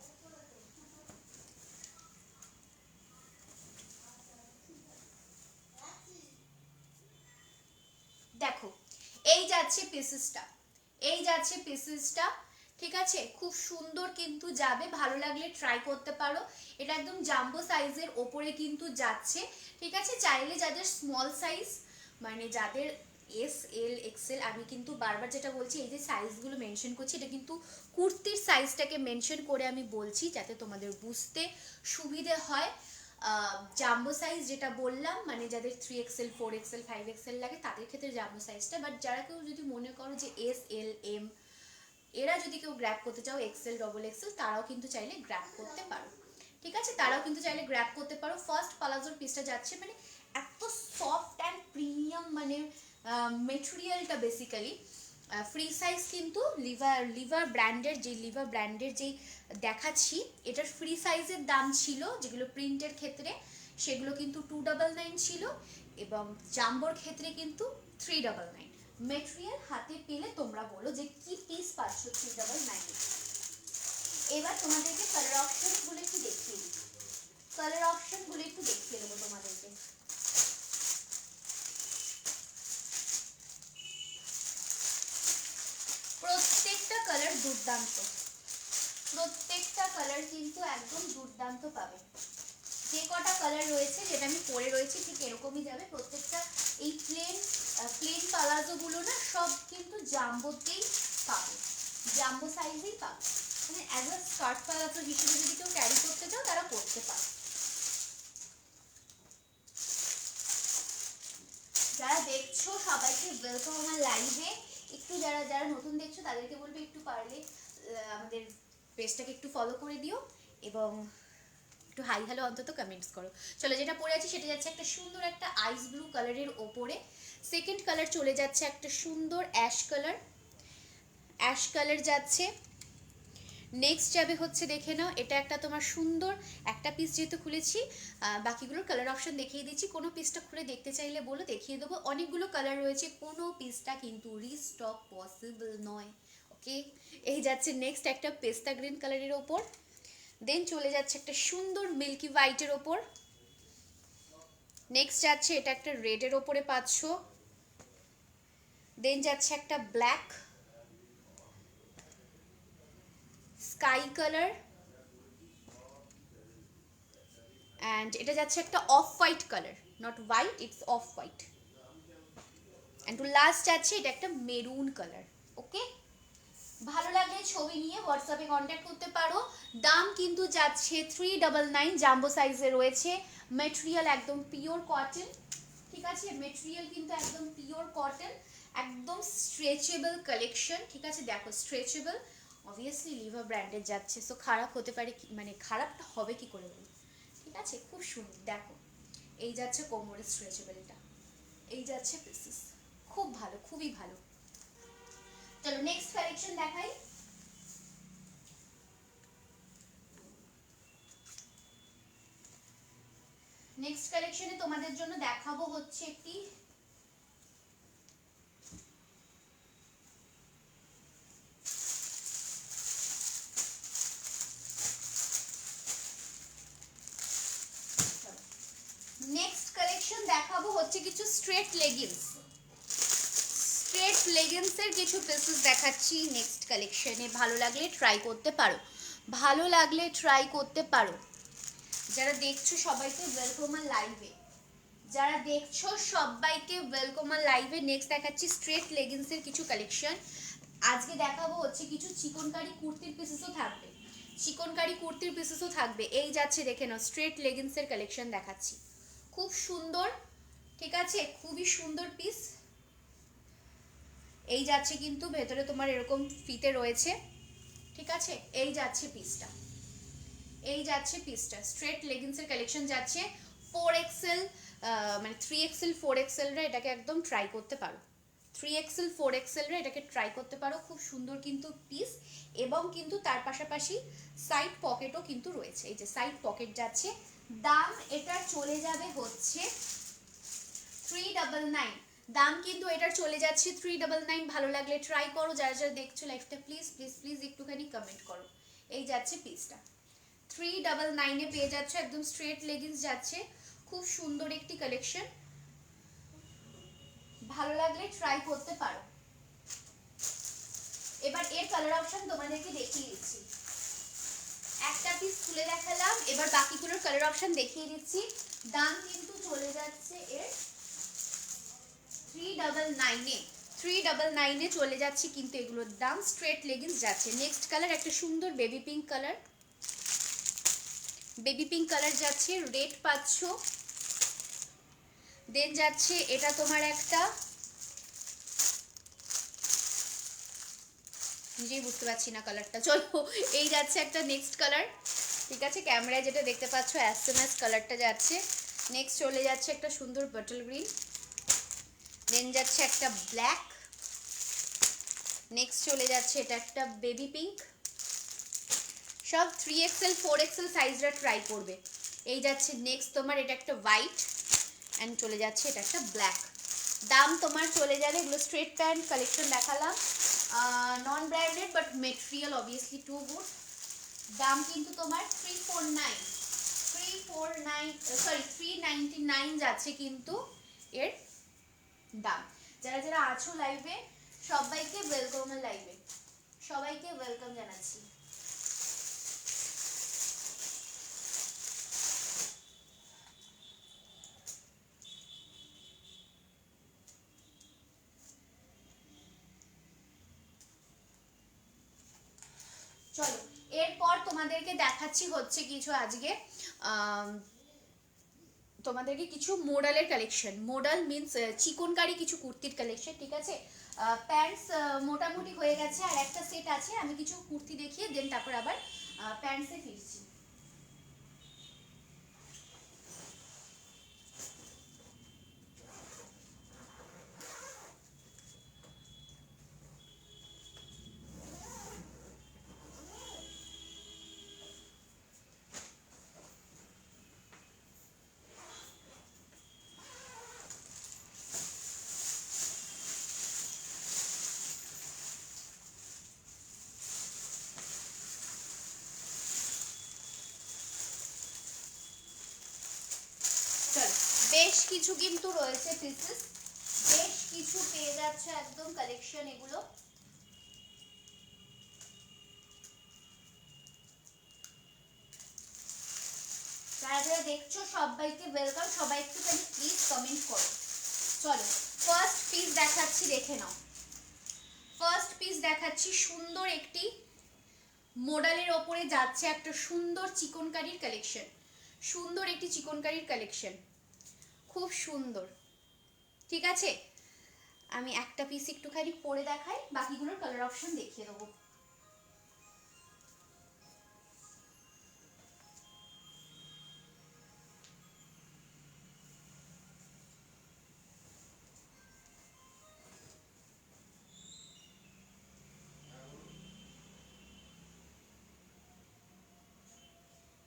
[SPEAKER 1] দেখো এই যাচ্ছে পিসেসটা, এই যাচ্ছে পিসেসটা, ঠিক আছে, খুব সুন্দর কিন্তু যাবে, ভালো লাগলে ট্রাই করতে পারো। এটা একদম জাম্বো সাইজের ওপরে কিন্তু যাচ্ছে, ঠিক আছে, চাইলে যাদের স্মল সাইজ, মানে যাদের SL XL, আমি কিন্তু বারবার যেটা বলছি এই যে সাইজগুলো মেনশন করছি, এটা কিন্তু কুর্তির সাইজটাকে মেনশন করে আমি বলছি যাতে তোমাদের বুঝতে সুবিধে হয়। জাম্বো সাইজ যেটা বললাম, মানে যাদের 3XL 4XL 5XL লাগে তাদের ক্ষেত্রে জাম্বো সাইজটা, বাট যারা কেউ যদি মনে করো যে SL M এরা যদি কেউ গ্র্যাব করতে চাও XL XXL, তারাও কিন্তু চাইলে গ্র্যাব করতে পারো, ঠিক আছে, তারাও কিন্তু চাইলে গ্র্যাব করতে পারো। ফার্স্ট পালাজোর পিসটা যাচ্ছে, মানে এত সফট অ্যান্ড প্রিমিয়াম, মানে মেটেরিয়ালটা বেসিক্যালি ফ্রি সাইজ কিন্তু লিভার ব্র্যান্ডের যেই দেখাচ্ছি, এটার ফ্রি সাইজের দাম ছিল যেগুলো প্রিন্টের ক্ষেত্রে সেগুলো কিন্তু 299 ছিল, এবং জাম্বোর ক্ষেত্রে কিন্তু 399। মেটেরিয়াল হাতে পেলে তোমরা বলো যে কি পিস পাচ্ছ 399। এবার তোমাদেরকে কালার অপশনগুলো একটু দেখিয়ে দিই, কালার অপশনগুলো একটু দেখিয়ে দেবো তোমাদেরকে। প্রত্যেকটা কালার দুর্দান্ত, প্রত্যেকটা কালার কিন্তু একদম দুর্দান্ত পাবে, যে কটা কালার রয়েছে যেটা আমি পরে রয়েছি ঠিক এরকমই যাবে প্রত্যেকটা। এই প্লেন পালাজোগুলো না সব কিন্তু জাম্বোতেই পাবে, জাম্বো সাইজেই পাবে, মানে অ্যাজ আ স্কার্ট পালাজো হিসেবে যদি কেউ ক্যারি করতে চাও তারা করতে পারে। যারা দেখছো সবাইকে ওয়েলকাম আমার লাইভে, একটু যারা যারা নতুন দেখছো তাদেরকে বলবো একটু পারলে আমাদের পেজটাকে একটু ফলো করে দিও, এবং একটু হাই হ্যালো অন্তত কমেন্টস করো। চলো, যেটা পরে আছি সেটা যাচ্ছে একটা সুন্দর একটা আইস ব্লু কালারের ওপরে। সেকেন্ড কালার চলে যাচ্ছে একটা সুন্দর অ্যাশ কালার, অ্যাশ কালার যাচ্ছে। নেক্সট যাবে হচ্ছে, দেখে নাও, এটা একটা তোমার সুন্দর একটা পিস যেহেতু খুলেছি, বাকিগুলোর কালার অপশন দেখিয়ে দিচ্ছি। কোনো পিসটা খুলে দেখতে চাইলে বলো, দেখিয়ে দেবো। অনেকগুলো কালার রয়েছে, কোনো পিসটা কিন্তু রিস্টক পসিবল নয়। ওকে, এই যাচ্ছে নেক্সট একটা পেস্তা গ্রিন কালারের ওপর। দেন চলে যাচ্ছে একটা সুন্দর মিল্কি হোয়াইটের ওপর। নেক্সট যাচ্ছে এটা একটা রেডের ওপরে পাচ্ছ। দেন যাচ্ছে একটা ব্ল্যাক, স্কাই কালার, অ্যান্ড এটা যাচ্ছে একটা off white colour, not white, it's off white. And to last যাচ্ছে এটা একটা মেরুন কালার। ওকে, ভালো লাগলে ছবি নিয়ে হোয়াটসঅ্যাপে কন্ট্যাক্ট করতে পারো। দাম কিন্তু যাচ্ছে 399, জাম্বো সাইজে রয়েছে। মেটেরিয়াল একদম পিওর কটন, ঠিক আছে, মেটেরিয়াল কিন্তু একদম পিওর কটন, একদম স্ট্রেচেবল কালেকশন, ঠিক আছে। দেখো স্ট্রেচেবল, অবভিয়াসলি লিভা ব্র্যান্ডের যাচ্ছে, সো খারাপ হতে পারে মানে খারাপটা হবে কি করে বলো, ঠিক আছে। খুব সুন্দর, দেখো এই যাচ্ছে কোমরের স্ট্রেচেবলটা, এই যাচ্ছে পিসেস, খুব ভালো, খুবই ভালো। চলো নেক্সট কালেকশন দেখাই। নেক্সট কালেকশনে তোমাদের জন্য দেখাবো হচ্ছে একটি নেক্সট কালেকশন দেখাবো হচ্ছে কিছু স্ট্রেট লেগিংস, স্ট্রেট লেগিংসের কিছু পিসেস দেখাচ্ছি নেক্সট কালেকশনে। ভালো লাগলে ট্রাই করতে পারো, ভালো লাগলে ট্রাই করতে পারো। যারা দেখছো সবাইকে ওয়েলকাম আর লাইভে, যারা দেখছো সবাইকে ওয়েলকাম আর লাইভে। নেক্সট দেখাচ্ছি স্ট্রেট লেগিংসের কিছু কালেকশন। আজকে দেখাবো হচ্ছে কিছু চিকনকারি কুর্তির পিসেসও থাকবে, চিকনকারি কুর্তির পিসেসও থাকবে। এই যাচ্ছে দেখে নাও স্ট্রেট লেগিংসের কালেকশন দেখাচ্ছি, খুব সুন্দর, ঠিক আছে, খুবই সুন্দর পিস। এই যাচ্ছে কিন্তু ভেতরে তোমার এরকম ফিতে রয়েছে, ঠিক আছে। এই যাচ্ছে পিসটা, এই যাচ্ছে পিসটা, স্ট্রেট লেগিংসের কালেকশন যাচ্ছে। 4XL, মানে 3XL 4XL-রা এটাকে একদম ট্রাই করতে পারো, 3XL 4XL-রা এটাকে ট্রাই করতে পারো। খুব সুন্দর কিন্তু পিস, এবং কিন্তু তার পাশাপাশি সাইড পকেটও কিন্তু রয়েছে, এই যে সাইড পকেট যাচ্ছে। দাম এটার চলে যাবে হচ্ছে 399, দাম কিন্তু এটার চলে যাচ্ছে 399। ভালো লাগলে ট্রাই করো, যারা যারা দেখছো লাইভটা প্লিজ প্লিজ প্লিজ একটুখানি কমেন্ট করো। এই যাচ্ছে পিসটা, 399-এ পেয়ে যাচ্ছে, একদম স্ট্রেট লেগিংস যাচ্ছে। খুব সুন্দর একটি কালেকশন, ভালো লাগলে ট্রাই করতে পারো। এবার এর কালার অপশন তোমাদেরকে দেখিয়ে দিচ্ছি, একটা পিস খুলে দেখালাম, এবার বাকিগুলোর কালার অপশন দেখিয়ে দিচ্ছি। দাম কিন্তু চলে যাচ্ছে এর 399-এ, 399-এ চলে যাচ্ছে কিন্তু এগুলোর দাম। স্ট্রেট লেগিংস যাচ্ছে। নেক্সট কালার একটা সুন্দর baby pink colour, baby pink colour যাচ্ছে, রেড পাচ্ছ। দেন যাচ্ছে এটা তোমার একটা, নিজেই বুঝতে পারছি না কালারটা, চলো এই যাচ্ছে একটা নেক্সট কালার, ঠিক আছে, ক্যামেরায় যেটা দেখতে পাচ্ছ এসএমএস কালারটা যাচ্ছে। নেক্সট চলে যাচ্ছে একটা সুন্দর বটল গ্রিন, দেন যাচ্ছে একটা ব্ল্যাক, নেক্সট চলে যাচ্ছে এটা একটা বেবি পিঙ্ক। সব 3XL 4XL সাইজরা ট্রাই করবে। এই যাচ্ছে নেক্সট তোমার এটা একটা হোয়াইট, অ্যান্ড চলে যাচ্ছে এটা একটা ব্ল্যাক। দাম তোমার চলে যাবে, এগুলো স্ট্রেট প্যান্ট কালেকশন দেখালাম, non branded but material obviously too good. দাম কিন্তু তোমার 399 যাচ্ছে কিন্তু এর দাম। যারা যারা আছো লাইভে সবাইকে ওয়েলকাম লাইভে, সবাইকে ওয়েলকাম জানাচ্ছি। চলো এরপর তোমাদেরকে দেখাচ্ছি হচ্ছে কিছু আজকে তোমাদেরকে কিছু মোডালের কালেকশন। মোডাল মিন্স চিকনকারি কিছু কুর্তির কালেকশন, ঠিক আছে। প্যান্টস মোটামুটি হয়ে গেছে, আর একটা সেট আছে, আমি কিছু কুর্তি দেখিয়ে দেন তারপর আবার প্যান্টসে ফিরছি। বেশ কিছু কিন্তু রয়েছে পিসেস, বেশ কিছু পেয়ে যাচ্ছে একদম কালেকশন এগুলো। যারা যারা দেখছো সবাইকে ওয়েলকাম, সবাই একটুখানি প্লিজ কমেন্ট করো। চলো ফার্স্ট পিস দেখাচ্ছি, দেখে নাও। ফার্স্ট পিস দেখাচ্ছি সুন্দর একটি মডেলের ওপরে যাচ্ছে একটা সুন্দর চিকনকারির কালেকশন, সুন্দর একটি চিকনকারির কালেকশন, খুব সুন্দর। ঠিক আছে, আমি একটা পিস একটুখানি পরে দেখাই, বাকিগুলোর কালার অপশন দেখিয়ে দেবো।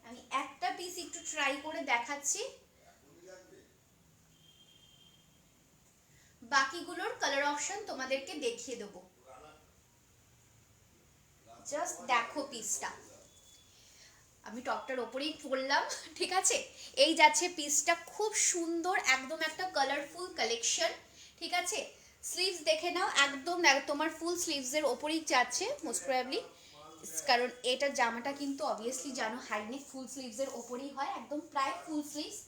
[SPEAKER 1] আমি একটা পিস একটু ট্রাই করে দেখাচ্ছি, বাকিগুলোর কালার অপশন তোমাদেরকে দেখিয়ে দেবো। জাস্ট দেখো পিসটা, আমি টপটার ওপরেই পরলাম। ঠিক আছে, এই যাচ্ছে পিসটা, খুব সুন্দর, একদম একটা কালারফুল কালেকশন। ঠিক আছে, স্লিভস দেখে নাও, একদম তোমার ফুল স্লিভসের ওপরেই যাচ্ছে মোস্ট প্রবাবলি, কারণ এটা জামাটা কিন্তু অবভিয়াসলি জানো হাইনেক ফুল স্লিভসের ওপরেই হয়, একদম প্রায় ফুল স্লিভস।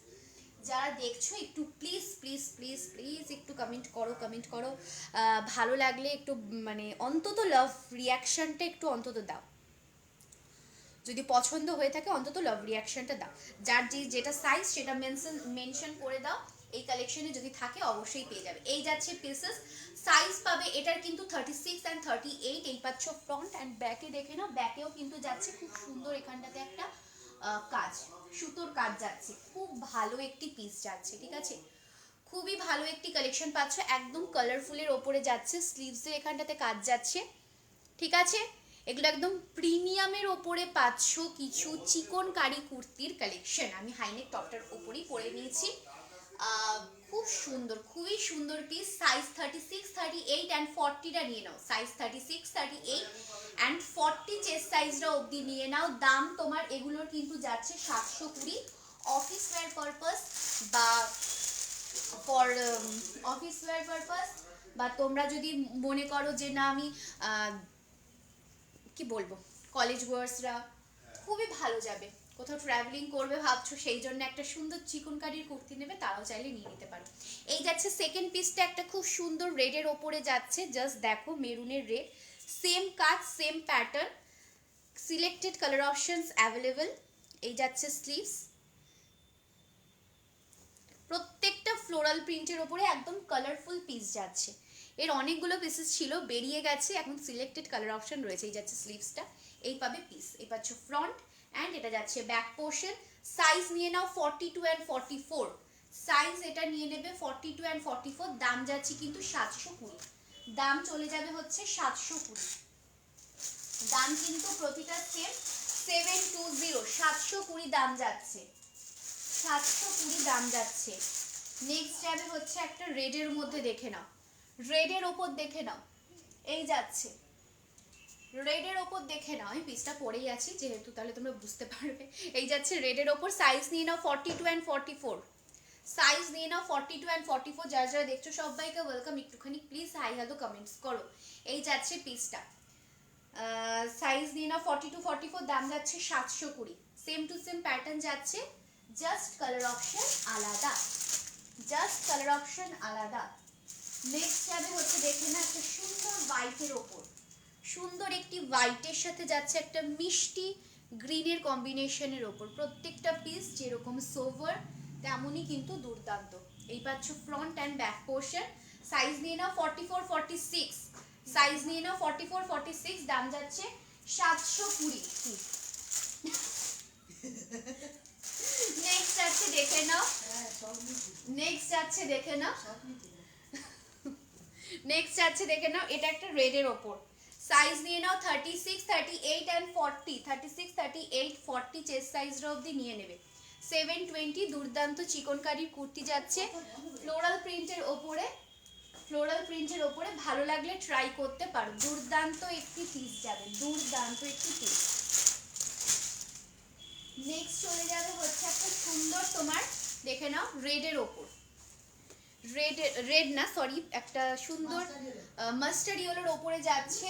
[SPEAKER 1] যারা দেখছো একটু প্লিজ প্লিজ প্লিজ প্লিজ একটু কমেন্ট করো, কমেন্ট করো, ভালো লাগলে একটু মানে অন্তত লাভ রিয়াকশনটা একটু অন্তত দাও, যদি পছন্দ হয়ে থাকে অন্তত লাভ রিয়াকশনটা দাও। যার যেটা সাইজ সেটা মেনশন করে দাও, এই কালেকশনে যদি থাকে অবশ্যই পেয়ে যাবে। এই যাচ্ছে পিসেস, সাইজ পাবে এটার কিন্তু 36 অ্যান্ড 38, এই পাচ্ছ ফ্রন্ট অ্যান্ড ব্যাকে দেখে নাও, ব্যাকেও কিন্তু যাচ্ছে খুব সুন্দর, এখানটাতে একটা কাজ, সুতোর কাজ যাচ্ছে, খুব ভালো একটি পিস যাচ্ছে। ঠিক আছে, খুবই ভালো একটি কালেকশন পাচ্ছ, একদম কালারফুলের ওপরে যাচ্ছে, স্লিভসের এখানটাতে কাজ যাচ্ছে। ঠিক আছে, এগুলো একদম প্রিমিয়ামের ওপরে পাচ্ছ কিছু চিকনকারি কুর্তির কালেকশন। আমি হাইনেক টপটার ওপরেই পরে নিয়েছি, খুব সুন্দর, খুবই সুন্দর পিস। সাইজ 36, 38 অ্যান্ড 40টা নিয়ে নাও, সাইজ 36, 38 অ্যান্ড 40 চেস্ট সাইজটা অবধি নিয়ে নাও। দাম তোমার এগুলোর কিন্তু যাচ্ছে 720, অফিস ওয়্যার পারপাস বা ফর অফিস ওয়্যার পারপাস, বা তোমরা যদি মনে করো যে না আমি কি বলবো কলেজ গোয়ার্সরা খুবই ভালো যাবে, কোথাও ট্রাভেলিং করবে ভাবছো সেই জন্য একটা সুন্দর চিকনকারির কুর্তি নেবে, তারাও চাইলে নিয়ে নিতে পারো। এই যাচ্ছে সেকেন্ড পিসটা, একটা খুব সুন্দর রেডের ওপরে যাচ্ছে, জাস্ট দেখো মেরুনের রেড, সেম কাজ same pattern, selected colour options available. এই যাচ্ছে স্লিভস, প্রত্যেকটা ফ্লোরাল প্রিন্টের ওপরে একদম কালারফুল পিস যাচ্ছে। এর অনেকগুলো পিসেস ছিল, বেরিয়ে গেছে, এখন সিলেক্টেড কালার অপশন রয়েছে। এই যাচ্ছে স্লিভসটা, এই পাবে পিস, এই পাচ্ছ ফ্রন্ট অ্যান্ড এটা যাচ্ছে ব্যাক পোর্শন। সাইজ নিয়ে নাও 42 অ্যান্ড 44, সাইজ এটা নিয়ে নেবে 42 অ্যান্ড 44, দাম যাচ্ছে কিন্তু 720, দাম চলে যাবে হচ্ছে 720, দাম কিন্তু প্রতিটা সেম 720, 720 দাম যাচ্ছে, 720 দাম যাচ্ছে। নেক্সট যাবে হচ্ছে একটা রেডের মধ্যে, দেখে নাও, রেডের ওপর দেখে নাও, এই যাচ্ছে রেডের ওপর দেখে নাও, আমি পিসটা পরেই আছি যেহেতু তাহলে তোমরা বুঝতে পারবে। এই যাচ্ছে রেডের ওপর, সাইজ নিয়ে নাও 42 অ্যান্ড 44, সাইজ নিয়ে নাও 42 অ্যান্ড 44। যারা যারা দেখছো সবাইকে ওয়েলকাম, একটুখানি প্লিজ হাই হ্যালো কমেন্টস করো। এই যাচ্ছে পিসটা, সাইজ নিয়ে নাও 42, 44, দাম যাচ্ছে 720, সেম টু সেম প্যাটার্ন যাচ্ছে, জাস্ট কালার অপশন আলাদা, জাস্ট কালার অপশন আলাদা। নেক্সট যাবে হচ্ছে দেখে না একটা সুন্দর হোয়াইটের ওপর, সুন্দর একটি হোয়াইটের সাথে যাচ্ছে একটা মিষ্টি গ্রিনের কম্বিনেশনের ওপর, প্রত্যেকটা পিস যেরকম সোভার তেমনই কিন্তু দুর্দান্ত। এই পাচ্ছ front and back portion, size নিয়ে নাও 44, 46, সাইজ নিয়ে নাও 44, 46, দাম যাচ্ছে 720। নেক্সট যাচ্ছে দেখে নাও, নেক্সট যাচ্ছে দেখে নাও, নেক্সট যাচ্ছে দেখে নাও, এটা একটা রেডের ওপর, সাইজ নিয়ে নাও 36, 38 অ্যান্ড 40, 36, 38, 40 চেস্ট সাইজটা অবধি নিয়ে নেবে, 720, দুর্দান্ত চিকনকারির কুর্তি যাচ্ছে ফ্লোরাল প্রিন্টের ওপরে, ফ্লোরাল প্রিন্টের ওপরে, ভালো লাগলে ট্রাই করতে পারো, দুর্দান্ত একটি পিস যাবে, দুর্দান্ত একটি পিস। নেক্সট চলে যাবে হচ্ছে একটা সুন্দর তোমার দেখে নাও রেডের ওপর, রেড, রেড না সরি, একটা সুন্দর মাস্টার্ড ইয়েলোর ওপরে যাচ্ছে,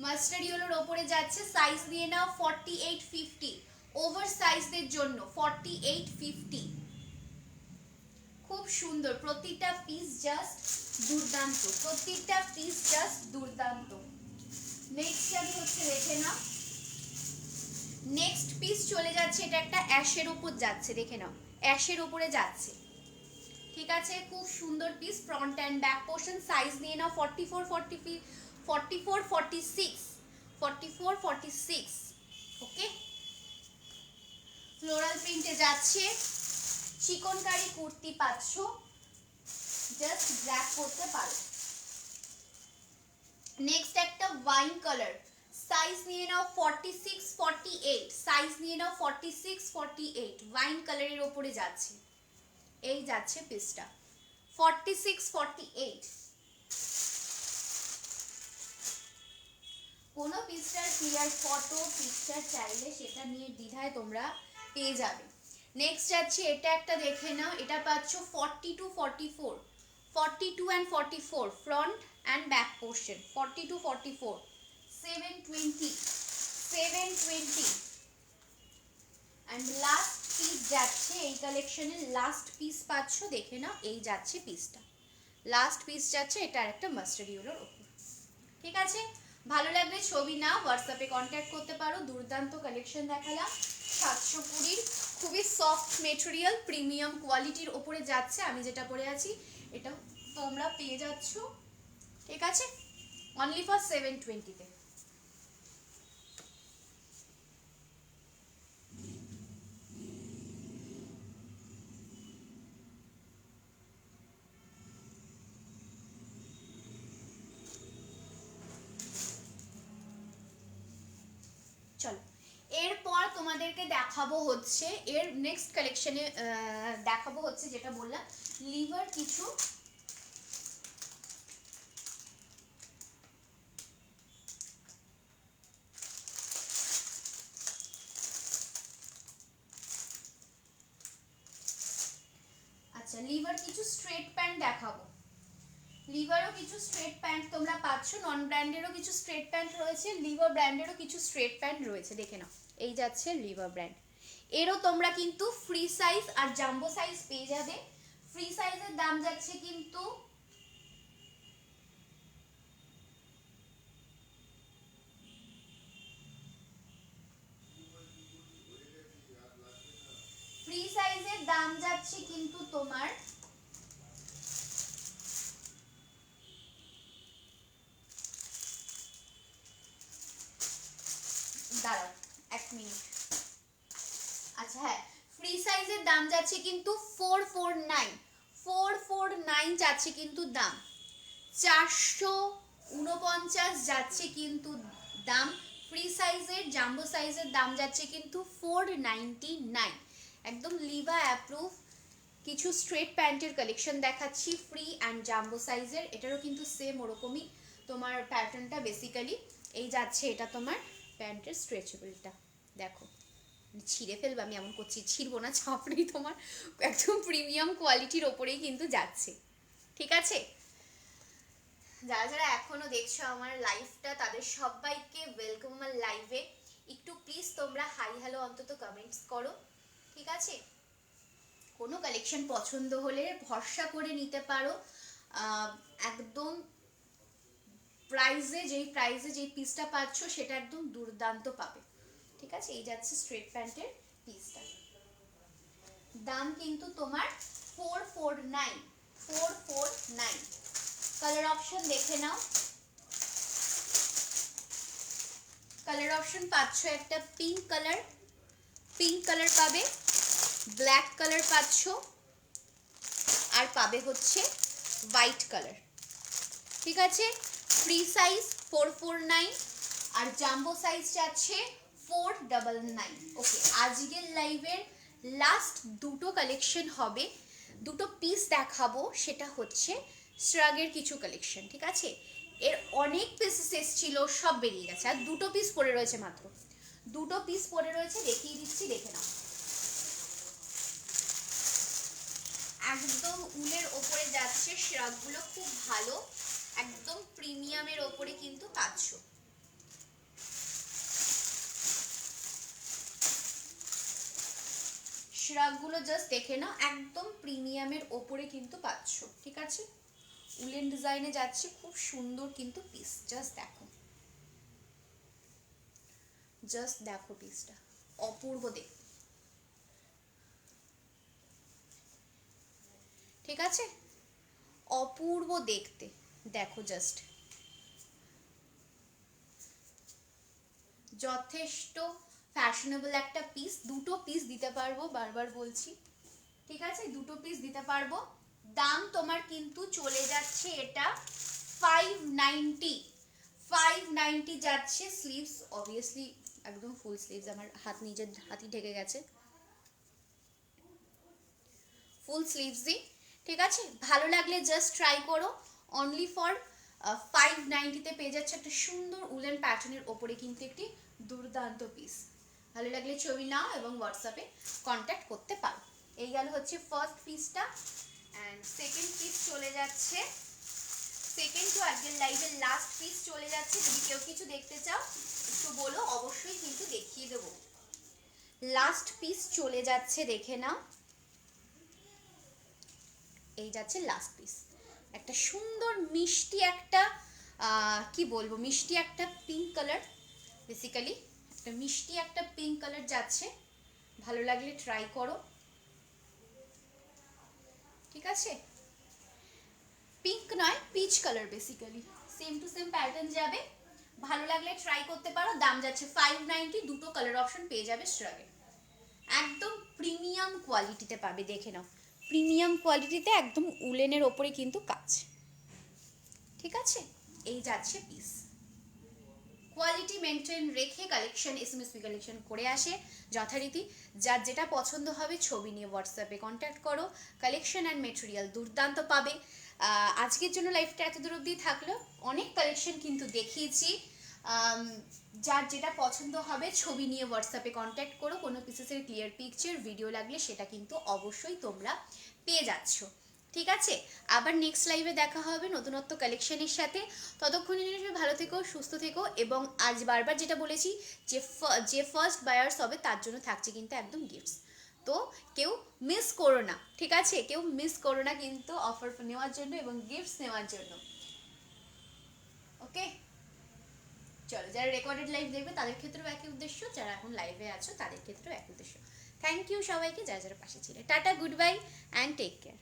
[SPEAKER 1] মাস্টার্ড ইয়েলোর ওপরে যাচ্ছে। সাইজ নিয়ে নাও 48-50, ওভার সাইজদের জন্য 48-50। খুব সুন্দর, প্রতিটা পিস জাস্ট দুর্দান্ত, প্রতিটা পিস জাস্ট দুর্দান্ত। নেক্সট আমি হচ্ছে দেখে নাও, নেক্সট পিস চলে যাচ্ছে, এটা একটা অ্যাশের উপর যাচ্ছে, দেখে নাও অ্যাশের উপরে যাচ্ছে, ঠিক আছে। খুব সুন্দর piece, front and back portion. Size নিয়ে নাও 44-46, ওকে। ফ্লোরাল প্রিন্টে যাচ্ছে, চিকনকারি কুর্তি পাচ্ছ, জাস্ট ব্ল্যাক করতে পারো। নেক্সট একটা ওয়াইন কালার, সাইজ নিয়ে নাও 46-48, সাইজ নিয়ে নাও 46-48, ওয়াইন কালারের ওপরে যাচ্ছে, এই যাচ্ছে পিসটা 46-48। কোনো পিসটার ক্লিয়ার ফটো পিকচার চাইলে সেটা নিয়ে দ্বিধায় তোমরা পেয়ে যাবে। নেক্সট যাচ্ছে, এটা একটা দেখে নাও, এটা পাচ্ছ 42-44, 42 and 44, front and back portion 42-44, 720 and last piece যাচ্ছে এই কালেকশনের, লাস্ট পিস পাচ্ছ, দেখে নাও এই যাচ্ছে পিসটা, লাস্ট পিস যাচ্ছে, এটা আরেকটা মাস্টার্ড ইয়েলোর ওপর, ঠিক আছে। ভালো লাগলে ছবি নাও, হোয়াটসঅ্যাপে কন্ট্যাক্ট করতে পারো। দুর্দান্ত কালেকশন দেখালাম, 720, খুবই সফট মেটেরিয়াল, প্রিমিয়াম কোয়ালিটির ওপরে যাচ্ছে। আমি যেটা পরে আছি এটা তোমরা পেয়ে যাচ্ছ, ঠিক আছে, অনলি ফর 720-তে। চলো, এরপর তোমাদেরকে দেখাবো হচ্ছে এর নেক্সট কালেকশনে, দেখাবো হচ্ছে যেটা বললাম লিভার কিছু, আচ্ছা লিভার কিছু স্ট্রেট প্যান্ট দেখাবো। লিভারও কিছু স্ট্রেট প্যান্ট তোমরা পাচ্ছ, নন ব্র্যান্ডেরও কিছু স্ট্রেট প্যান্ট রয়েছে, লিভার ব্র্যান্ডেরও কিছু স্ট্রেট প্যান্ট রয়েছে, দেখে নাও এই যাচ্ছে লিভার ব্র্যান্ড। এরও তোমরা কিন্তু ফ্রি সাইজ আর জাম্বো সাইজ পেয়ে যাবে। ফ্রি সাইজের দাম যাচ্ছে কিন্তু ফ্রি সাইজের দাম যাচ্ছে কিন্তু তোমার দাঁড়াও এক মিনিট, আচ্ছা হ্যাঁ, ফ্রি সাইজের দাম যাচ্ছে কিন্তু 449 যাচ্ছে কিন্তু দাম, 449 যাচ্ছে কিন্তু দাম। ফ্রি সাইজের জাম্বো সাইজের দাম যাচ্ছে কিন্তু 499। একদম লিভা অ্যাপ্রুভ কিছু স্ট্রেট প্যান্টের কালেকশন দেখাচ্ছি, ফ্রি অ্যান্ড জাম্বো সাইজের। এটারও কিন্তু সেম ওরকমই তোমার প্যাটার্নটা বেসিক্যালি এই যাচ্ছে, এটা তোমার প্যান্টের স্ট্রেচেবলটা দেখো, ছিঁড়ে ফেলবো আমি এমন করছি, ছিঁড়বো না, চাপ নেই তোমার, একদম প্রিমিয়াম কোয়ালিটির ওপরেই কিন্তু যাচ্ছে, ঠিক আছে। যারা যারা এখনো দেখছো আমার লাইভটা তাদের সবাইকে ওয়েলকাম আমার লাইভে। একটু প্লিজ তোমরা হাই হ্যালো অন্তত কমেন্টস করো, ঠিক আছে। কোনো কালেকশন পছন্দ হলে ভরসা করে নিতে পারো, একদম প্রাইজে যেই পিসটা পাচ্ছ সেটা একদম দুর্দান্ত পাবে, ঠিক আছে। এই যাচ্ছে স্ট্রেট প্যান্টের পিসটা, দাম কিন্তু তোমার 449। কালার অপশন দেখে নাও, কালার অপশন পাচ্ছ একটা পিঙ্ক কালার পাবে, ব্ল্যাক কালার পাচ্ছ, আর পাবে হচ্ছে হোয়াইট কালার, ঠিক আছে। ফ্রি সাইজ 449 আর জাম্বো সাইজ যাচ্ছে 499। ওকে, আজকের লাইভের লাস্ট দুটো কালেকশন হবে, দুটো পিস দেখাবো, সেটা হচ্ছে শ্রাগের কিছু কালেকশন, ঠিক আছে। এর অনেক পিসেস এসেছিল, সব বেরিয়ে গেছে, আর দুটো পিস পড়ে রয়েছে, মাত্র দুটো পিস পড়ে রয়েছে, দেখিয়ে দিচ্ছি, দেখে নাও। একদম উলের ওপরে যাচ্ছে, শ্রাগগুলো খুব ভালো, একদম প্রিমিয়ামের ওপরে কিন্তু পাচ্ছ। শ্রাগগুলো জাস্ট দেখে নাও, একদম প্রিমিয়ামের ওপরে কিন্তু পাচ্ছ। ঠিক আছে, উলেন ডিজাইনে যাচ্ছে, খুব সুন্দর কিন্তু পিস। জাস্ট দেখো, জাস্ট দেখো পিসটা, অপূর্ব দেখতে। ঠিক আছে, অপূর্ব দেখতে, দেখো জাস্ট, যথেষ্ট ফ্যাশনেবল একটা পিস। দুটো পিস দিতে পারবো, বারবার বলছি। ঠিক আছে, দুটো পিস দিতে পারবো। দাম তোমার কিন্তু চলে যাচ্ছে এটা 590, 590 যাচ্ছে। স্লিভস অবভিয়াসলি একদম ফুল স্লিভস, আমার হাত নিজের হাতই ঢেকে গেছে, ফুল স্লিভসই। ঠিক আছে, ভালো লাগলে জাস্ট ট্রাই করো। অনলি ফর 590-তে পেয়ে যাচ্ছে একটা সুন্দর উলেন প্যাটার্নের ওপরে কিন্তু একটি দুর্দান্ত পিস। ভালো লাগলে ছবি নাও এবং হোয়াটসঅ্যাপে কন্ট্যাক্ট করতে পারো। এই গেল হচ্ছে ফার্স্ট পিসটা। অ্যান্ড সেকেন্ড পিস চলে যাচ্ছে, সেকেন্ড টু আজকের লাইভের লাস্ট পিস চলে যাচ্ছে। যদি কেউ কিছু দেখতে চাও একটু বলো, অবশ্যই কিন্তু দেখিয়ে দেবো। লাস্ট পিস চলে যাচ্ছে, দেখে নাও। এই যাচ্ছে লাস্ট পিস, একটা সুন্দর মিষ্টি একটা কি বলবো, মিষ্টি একটা পিঙ্ক কালার, বেসিক্যালি একটা মিষ্টি একটা পিঙ্ক কালার যাচ্ছে। ভালো লাগলে ট্রাই করো। ঠিক আছে, পিঙ্ক নয়, peach colour, basically same to same pattern যাবে। ভালো লাগলে ট্রাই করতে পারো। দাম যাচ্ছে 590, দুটো কালার অপশন পেয়ে যাবে স্ট্রাগে। একদম প্রিমিয়াম কোয়ালিটিতে পাবে, দেখে নাও, প্রিমিয়াম কোয়ালিটিতে একদম উলেনের ওপরে কিন্তু কাজ। ঠিক আছে, এই যাচ্ছে পিস। কোয়ালিটি মেনটেন রেখে কালেকশন এসএমএসপি কালেকশন করে আসে যথারীতি। যার যেটা পছন্দ হবে ছবি নিয়ে হোয়াটসঅ্যাপে কন্ট্যাক্ট করো। কালেকশন অ্যান্ড মেটেরিয়াল দুর্দান্ত পাবে। আজকের জন্য লাইফটা এত দূর অবধি থাকলো। অনেক কালেকশন কিন্তু দেখিয়েছি। যার যেটা পছন্দ হবে ছবি নিয়ে হোয়াটসঅ্যাপে কন্ট্যাক্ট করো। কোনো পিসেসের ক্লিয়ার পিকচার ভিডিও লাগলে সেটা কিন্তু অবশ্যই তোমরা পেয়ে যাচ্ছ। ঠিক আছে, আবার নেক্সট লাইভে দেখা হবে নতুনত্ব কালেকশনের সাথে। ততক্ষণে সবাই ভালো থেকো, সুস্থ থেকো। এবং আজ বারবার যেটা বলেছি, যে ফার্স্ট বায়ার্স হবে তার জন্য থাকছে কিন্তু একদম গিফটস। তো কেউ মিস করো না, ঠিক আছে, কেউ মিস করো না কিন্তু অফার নেওয়ার জন্য এবং গিফটস নেওয়ার জন্য। ওকে, চলো, যারা রেকর্ডেড লাইভ দেখবে তাদের ক্ষেত্রেও একই উদ্দেশ্য, যারা এখন লাইভে আছো তাদের ক্ষেত্রেও একই উদ্দেশ্য। থ্যাংক ইউ সবাইকে, যারা যারা পাশে ছিলে। Tata, goodbye and take care.